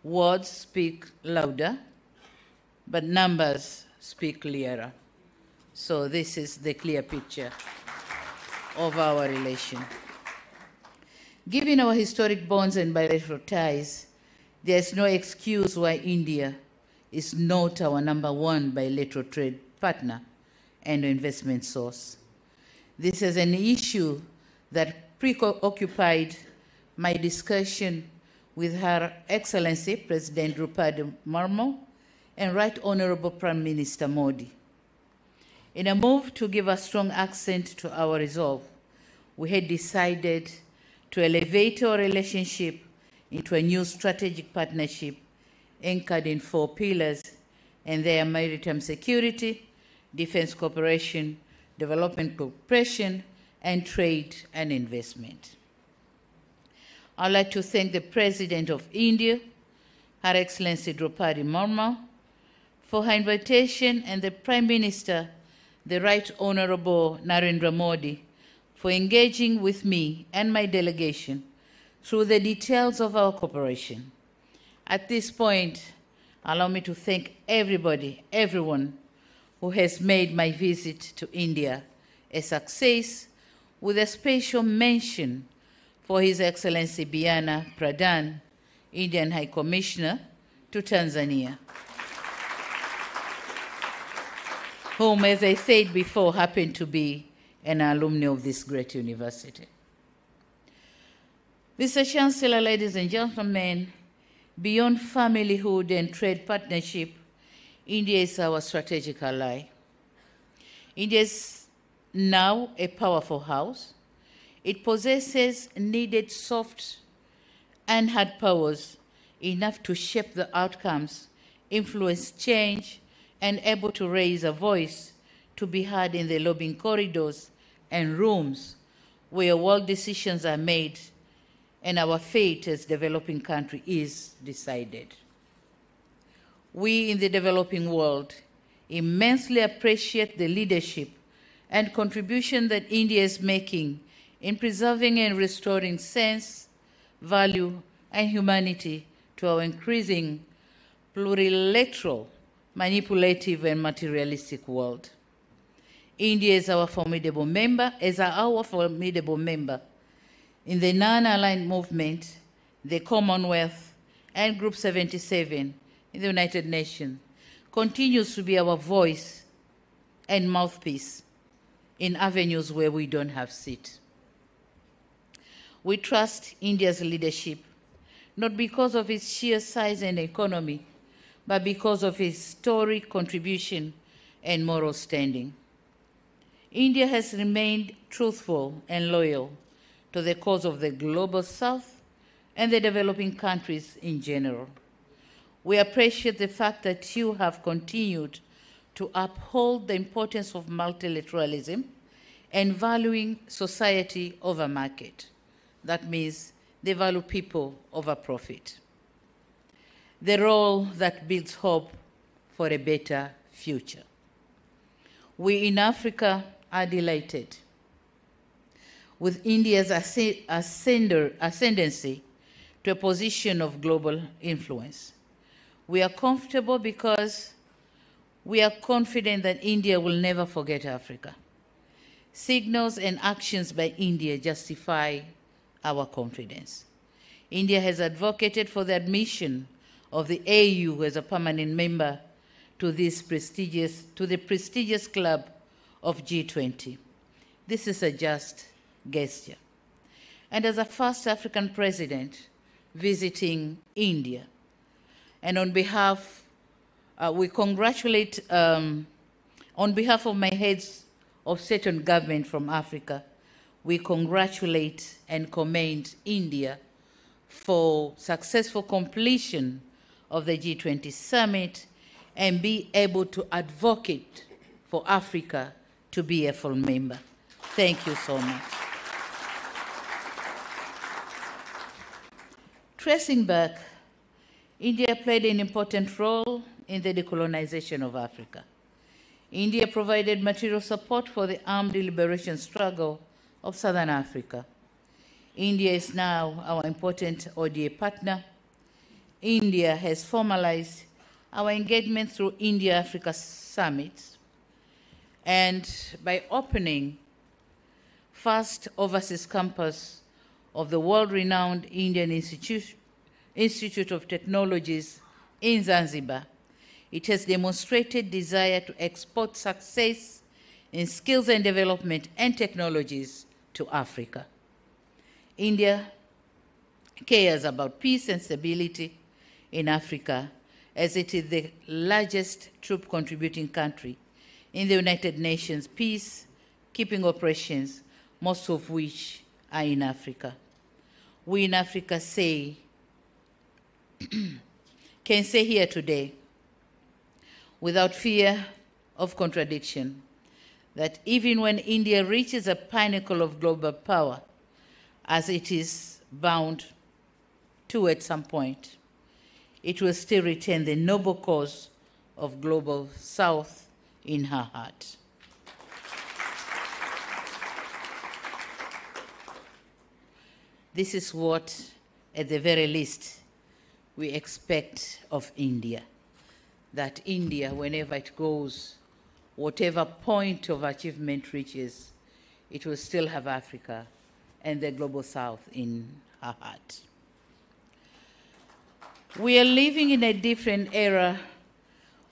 S6: words speak louder, but numbers speak clearer. So this is the clear picture of our relation. Given our historic bonds and bilateral ties, there is no excuse why India is not our #1 bilateral trade partner and investment source. This is an issue that preoccupied my discussion with Her Excellency President Draupadi Murmu and Right Honorable Prime Minister Modi. In a move to give a strong accent to our resolve, we had decided to elevate our relationship into a new strategic partnership anchored in 4 pillars, and they are maritime security, defense cooperation, development cooperation, and trade and investment. I'd like to thank the President of India, Her Excellency Draupadi Murmu, for her invitation, and the Prime Minister, the Right Honorable Narendra Modi, for engaging with me and my delegation through the details of our cooperation. At this point, allow me to thank everyone who has made my visit to India a success, with a special mention for His Excellency Biana Pradhan, Indian High Commissioner to Tanzania, whom, as I said before, happened to be an alumni of this great university. Mr. Chancellor, ladies and gentlemen, beyond familyhood and trade partnership, India is our strategic ally. India is now a powerful house. It possesses needed soft and hard powers enough to shape the outcomes, influence change, and able to raise a voice to be heard in the lobbying corridors and rooms where world decisions are made and our fate as a developing country is decided. We in the developing world immensely appreciate the leadership and contribution that India is making in preserving and restoring sense, value, and humanity to our increasing plurilateral, manipulative, and materialistic world. India is our formidable member, in the non-aligned movement, the Commonwealth, and Group 77 in the United Nations, continues to be our voice and mouthpiece in avenues where we don't have seat. We trust India's leadership, not because of its sheer size and economy, but because of its historic contribution and moral standing. India has remained truthful and loyal to the cause of the global South and the developing countries in general. We appreciate the fact that you have continued to uphold the importance of multilateralism and valuing society over market. That means they value people over profit. The role that builds hope for a better future. We in Africa are delighted with India's ascendancy to a position of global influence. We are comfortable because we are confident that India will never forget Africa. Signals and actions by India justify our confidence. India has advocated for the admission of the AU as a permanent member to the prestigious club of G20. This is a just gesture. And as a first African president visiting India, and on behalf, we congratulate, on behalf of my heads of state and government from Africa, we congratulate and commend India for successful completion of the G20 summit and be able to advocate for Africa to be a full member. Thank you so much. Tracing back, India played an important role in the decolonization of Africa. India provided material support for the armed liberation struggle of Southern Africa. India is now our important ODA partner. India has formalized our engagement through India-Africa summits, and by opening first overseas campus of the world-renowned Indian Institute of Technologies in Zanzibar, it has demonstrated desire to export success in skills and development and technologies to Africa. India cares about peace and stability in Africa, as it is the largest troop-contributing country in the United Nations peacekeeping operations, most of which are in Africa. We in Africa can say here today, without fear of contradiction, that even when India reaches a pinnacle of global power, as it is bound to at some point, it will still retain the noble cause of global South in her heart. This is what, at the very least, we expect of India, that India, whenever it goes, whatever point of achievement reaches, it will still have Africa and the global South in her heart. We are living in a different era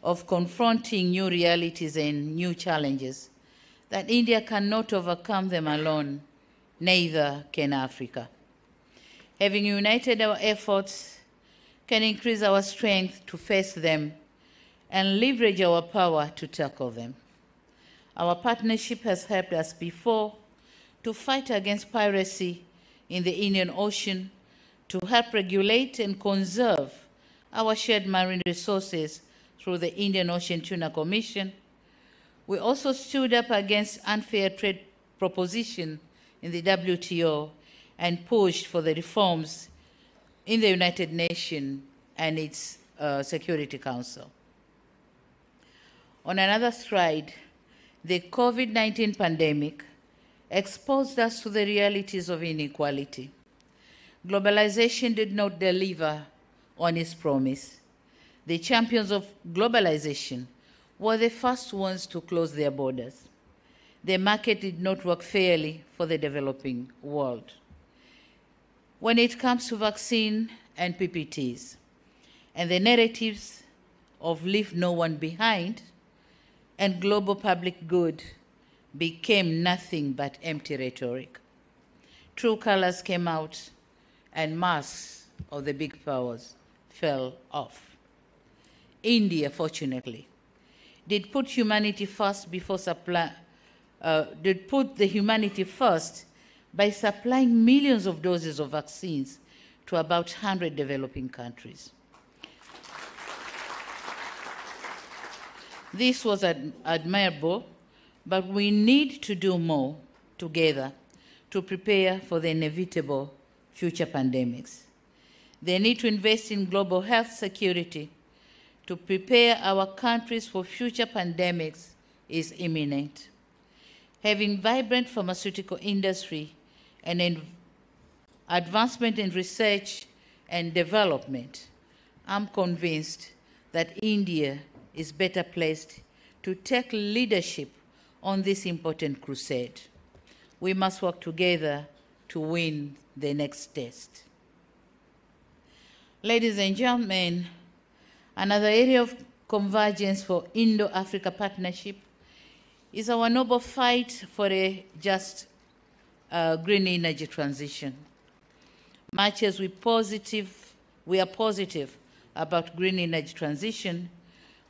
S6: of confronting new realities and new challenges that India cannot overcome them alone, neither can Africa. Having united our efforts can increase our strength to face them and leverage our power to tackle them. Our partnership has helped us before to fight against piracy in the Indian Ocean, to help regulate and conserve our shared marine resources through the Indian Ocean Tuna Commission. We also stood up against unfair trade proposition in the WTO and pushed for the reforms in the United Nations and its Security Council. On another side, the COVID-19 pandemic exposed us to the realities of inequality. Globalization did not deliver on its promise. The champions of globalization were the first ones to close their borders. The market did not work fairly for the developing world. When it comes to vaccine and PPTs, and the narratives of leave no one behind and global public good, became nothing but empty rhetoric. True colors came out, and masks of the big powers fell off. India, fortunately, did put humanity first did put the humanity first by supplying millions of doses of vaccines to about 100 developing countries. This was admirable, but we need to do more together to prepare for the inevitable future pandemics. They need to invest in global health security to prepare our countries for future pandemics is imminent. Having vibrant pharmaceutical industry and advancement in research and development, I'm convinced that India is better placed to take leadership on this important crusade. We must work together to win the next test. Ladies and gentlemen, another area of convergence for Indo-Africa partnership is our noble fight for a just green energy transition. Much as we are positive about green energy transition,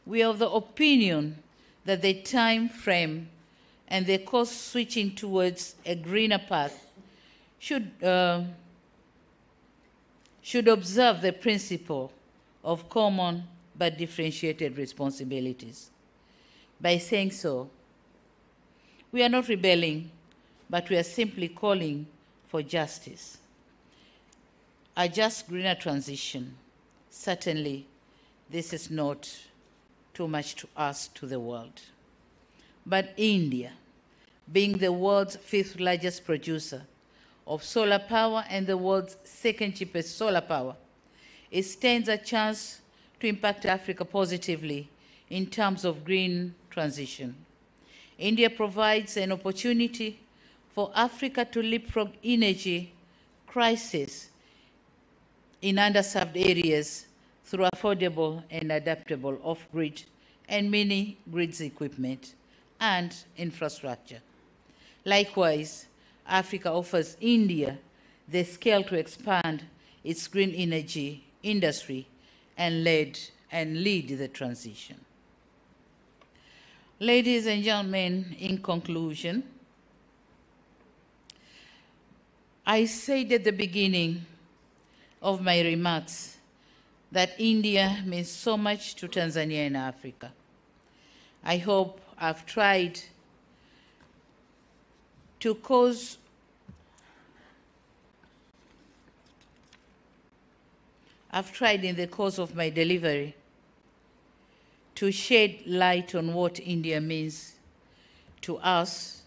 S6: we are of the opinion that the time frame and the course switching towards a greener path should observe the principle of common but differentiated responsibilities. By saying so, we are not rebelling, but we are simply calling for justice. A just greener transition. Certainly, this is not too much to ask to the world. But India, being the world's 5th largest producer of solar power and the world's 2nd cheapest solar power, it stands a chance to impact Africa positively in terms of green transition. India provides an opportunity for Africa to leapfrog energy crisis in underserved areas through affordable and adaptable off-grid and mini-grids equipment and infrastructure. Likewise, Africa offers India the scale to expand its green energy industry and lead the transition. Ladies and gentlemen, in conclusion, I said at the beginning of my remarks that India means so much to Tanzania and Africa. I hope I've tried to cause in the course of my delivery to shed light on what India means to us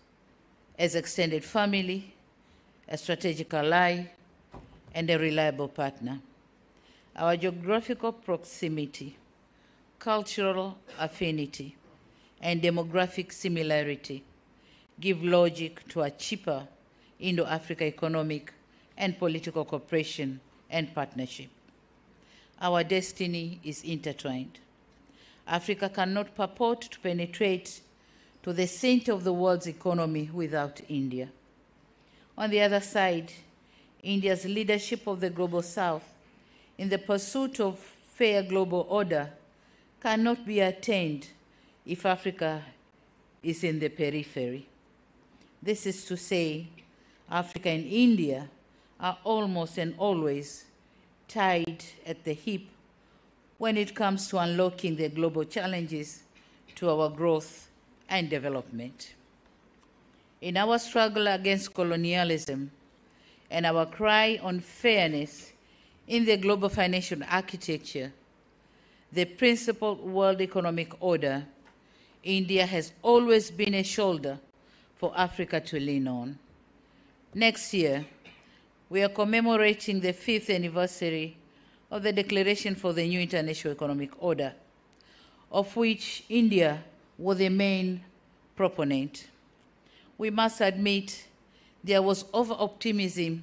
S6: as extended family, a strategic ally, and a reliable partner. Our geographical proximity, cultural affinity, and demographic similarity give logic to a cheaper Indo-Africa economic and political cooperation and partnership. Our destiny is intertwined. Africa cannot purport to penetrate to the center of the world's economy without India. On the other side, India's leadership of the Global South in the pursuit of fair global order cannot be attained if Africa is in the periphery. This is to say, Africa and India are almost and always tied at the hip when it comes to unlocking the global challenges to our growth and development. In our struggle against colonialism and our cry on fairness in the global financial architecture, the principal world economic order, India has always been a shoulder for Africa to lean on. Next year, we are commemorating the 5th anniversary of the Declaration for the New International Economic Order, of which India was the main proponent. We must admit there was over-optimism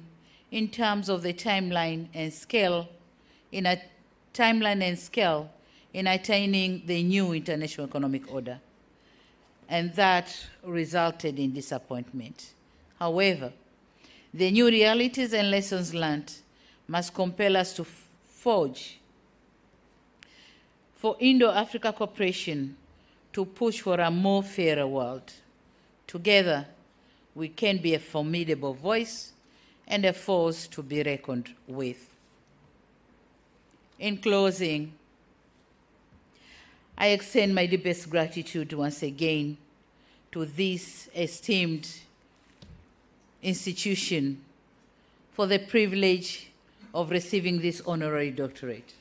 S6: in terms of the timeline and scale in attaining the new international economic order. and that resulted in disappointment. However, the new realities and lessons learned must compel us to forge for Indo-Africa cooperation to push for a more fairer world. Together, we can be a formidable voice and a force to be reckoned with. In closing, I extend my deepest gratitude once again to this esteemed institution for the privilege of receiving this honorary doctorate.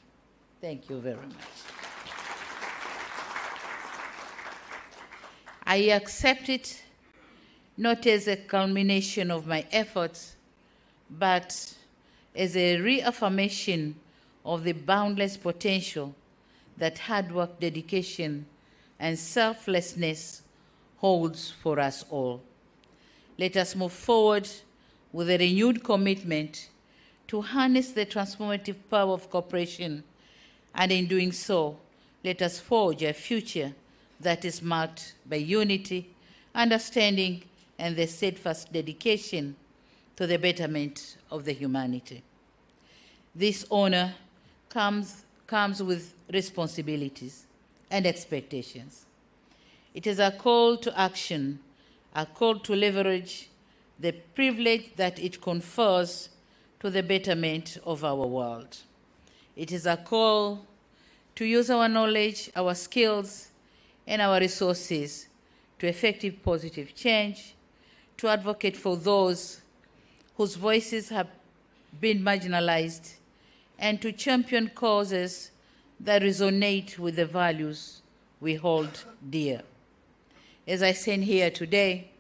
S6: Thank you very much. I accept it not as a culmination of my efforts, but as a reaffirmation of the boundless potential that hard work, dedication, and selflessness holds for us all. Let us move forward with a renewed commitment to harness the transformative power of cooperation, and in doing so, let us forge a future that is marked by unity, understanding, and the steadfast dedication to the betterment of the humanity. This honor comes with responsibilities and expectations. It is a call to action, a call to leverage the privilege that it confers to the betterment of our world. It is a call to use our knowledge, our skills, and our resources to effective positive change, to advocate for those whose voices have been marginalized, and to champion causes that resonate with the values we hold dear. As I stand here today,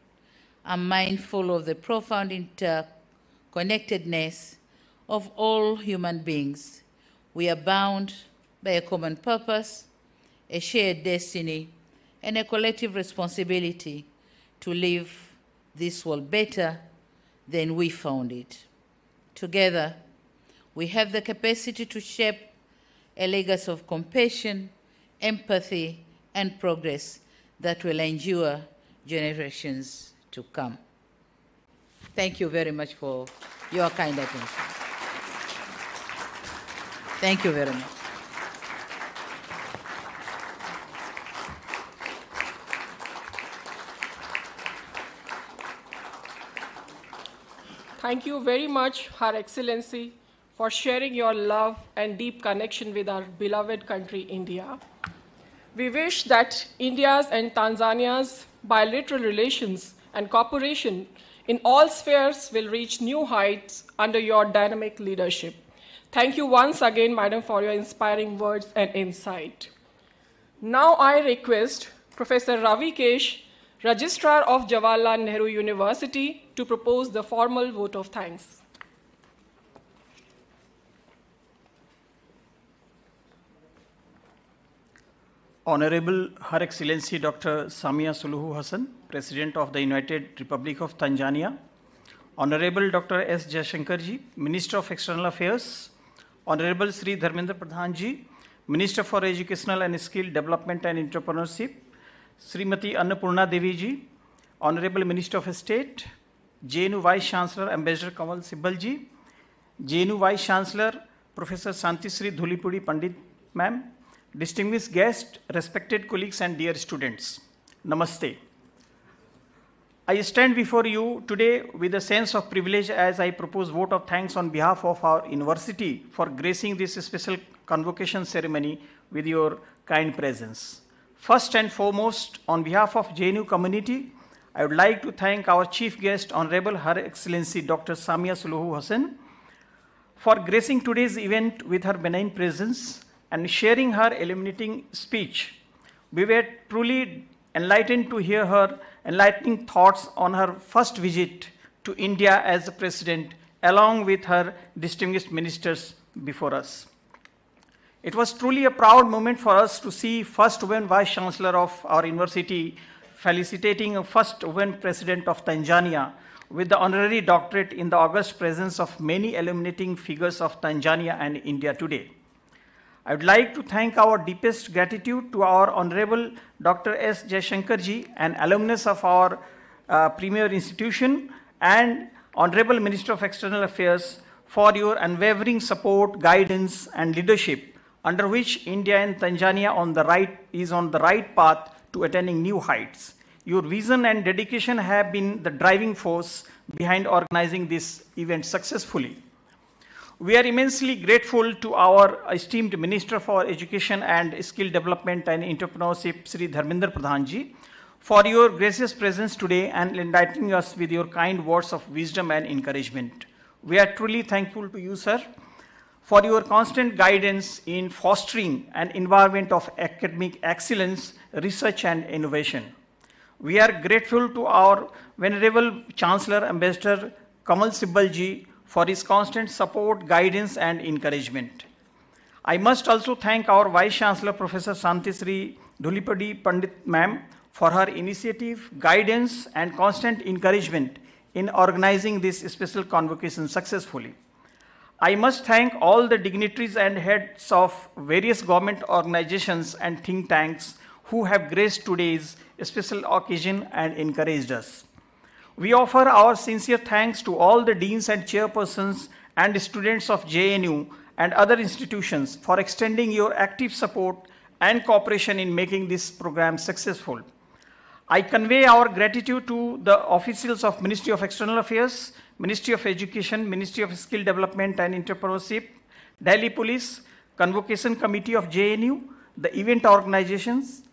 S6: I'm mindful of the profound interconnectedness of all human beings. We are bound by a common purpose, a shared destiny, and a collective responsibility to leave this world better than we found it. Together, we have the capacity to shape a legacy of compassion, empathy, and progress that will endure generations to come. Thank you very much for your kind attention. Thank you very much.
S1: Thank you very much, Her Excellency, for sharing your love and deep connection with our beloved country, India. We wish that India's and Tanzania's bilateral relations and cooperation in all spheres will reach new heights under your dynamic leadership. Thank you once again, Madam, for your inspiring words and insight. Now I request Professor Ravi Kesh, Registrar of Jawaharlal Nehru University, to propose the formal vote of thanks.
S7: Honorable Her Excellency Dr. Samia Suluhu Hassan, President of the United Republic of Tanzania, Honorable Dr. S. Jaishankarji, Minister of External Affairs, Honorable Sri Dharmendra Pradhanji, Minister for Educational and Skill Development and Entrepreneurship, Srimati Annapurna Deviji, Honorable Minister of State, JNU Vice Chancellor Ambassador Kamal Sibbalji, JNU Vice Chancellor Professor Santisri Dhulipudi Pandit Ma'am, distinguished guests, respected colleagues and dear students, Namaste. I stand before you today with a sense of privilege as I propose vote of thanks on behalf of our university for gracing this special convocation ceremony with your kind presence. First and foremost, on behalf of JNU community, I would like to thank our chief guest, Honorable Her Excellency Dr. Samia Suluhu Hassan, for gracing today's event with her benign presence and sharing her illuminating speech. We were truly enlightened to hear her enlightening thoughts on her first visit to India as a president, along with her distinguished ministers before us. It was truly a proud moment for us to see first woman Vice Chancellor of our university felicitating a first woman President of Tanzania with the honorary doctorate in the august presence of many illuminating figures of Tanzania and India today. I would like to thank our deepest gratitude to our Honorable Dr. S. Jaishankarji, an alumnus of our premier institution, and Honorable Minister of External Affairs for your unwavering support, guidance, and leadership, under which India and Tanzania is on the right path to attaining new heights. Your vision and dedication have been the driving force behind organizing this event successfully. We are immensely grateful to our esteemed Minister for Education and Skill Development and Entrepreneurship, Sri Dharmendra Pradhanji, for your gracious presence today and enlightening us with your kind words of wisdom and encouragement. We are truly thankful to you, sir, for your constant guidance in fostering an environment of academic excellence, research, and innovation. We are grateful to our Venerable Chancellor, Ambassador Kamal Sibbalji, for his constant support, guidance, and encouragement. I must also thank our Vice Chancellor, Professor Santisri Dhulipadi Pandit Ma'am, for her initiative, guidance, and constant encouragement in organizing this special convocation successfully. I must thank all the dignitaries and heads of various government organizations and think tanks who have graced today's special occasion and encouraged us. We offer our sincere thanks to all the deans and chairpersons and students of JNU and other institutions for extending your active support and cooperation in making this program successful. I convey our gratitude to the officials of Ministry of External Affairs, Ministry of Education, Ministry of Skill Development and Entrepreneurship, Delhi Police, Convocation Committee of JNU, the event organizations,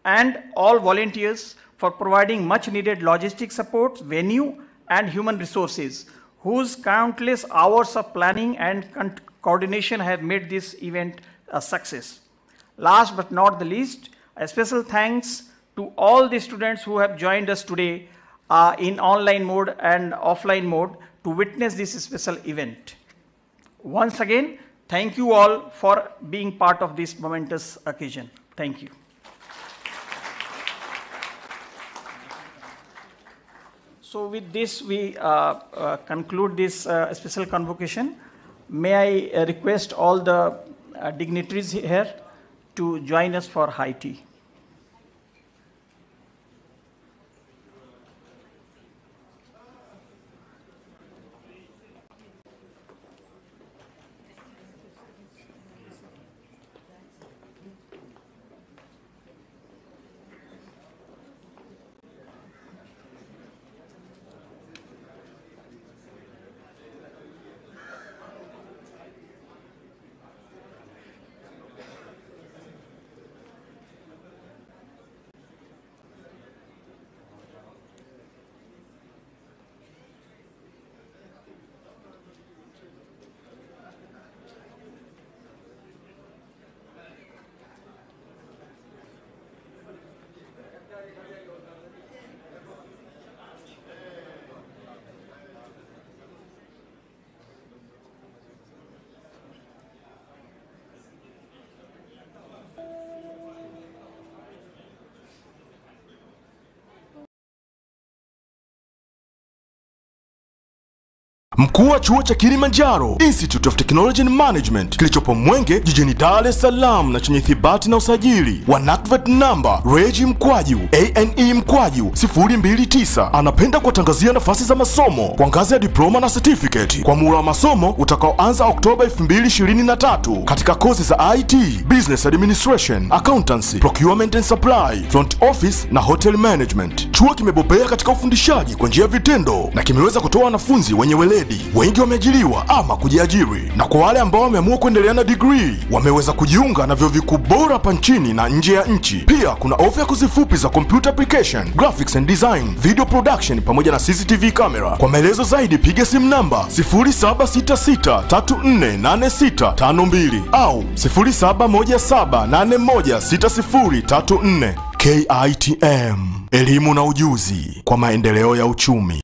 S7: and all volunteers for providing much needed logistic support, venue, and human resources, whose countless hours of planning and coordination have made this event a success. Last but not the least, a special thanks to all the students who have joined us today in online mode and offline mode to witness this special event. Once again, thank you all for being part of this momentous occasion. Thank you. So with this, we conclude this special convocation. May I request all the dignitaries here to join us for high tea.
S8: Mkuu wa chuo cha Kilimanjaro Institute of Technology and Management kilichopo Mwenge jijini Dar es Salaam na chenye ithibati na usajili wa NACVET namba REG/ANE/029 anapenda kuwatangazia nafasi za masomo kwa ngazi ya diploma na certificate kwa muhula wa masomo utakaoanza Oktoba 2023 katika kozi za IT, Business Administration, Accountancy, Procurement and Supply, Front Office na Hotel Management. Chuo kimebobea katika ufundishaji kwa njia ya vitendo na kimeweza kutoa wanafunzi wenye weledi. Wengi wameajiriwa ama kujiajiri, na kwa wale ambao wameamua kuendelea na degree wameweza kujiunga na vyuo vikuu bora hapa nchini na nje ya nchi. Pia kuna ofa ya kozi fupi za computer application, graphics and design, video production pamoja na CCTV camera. Kwa maelezo zaidi piga simu namba 0766348652 au 0717816034. KITM, elimu na ujuzi kwa maendeleo ya uchumi.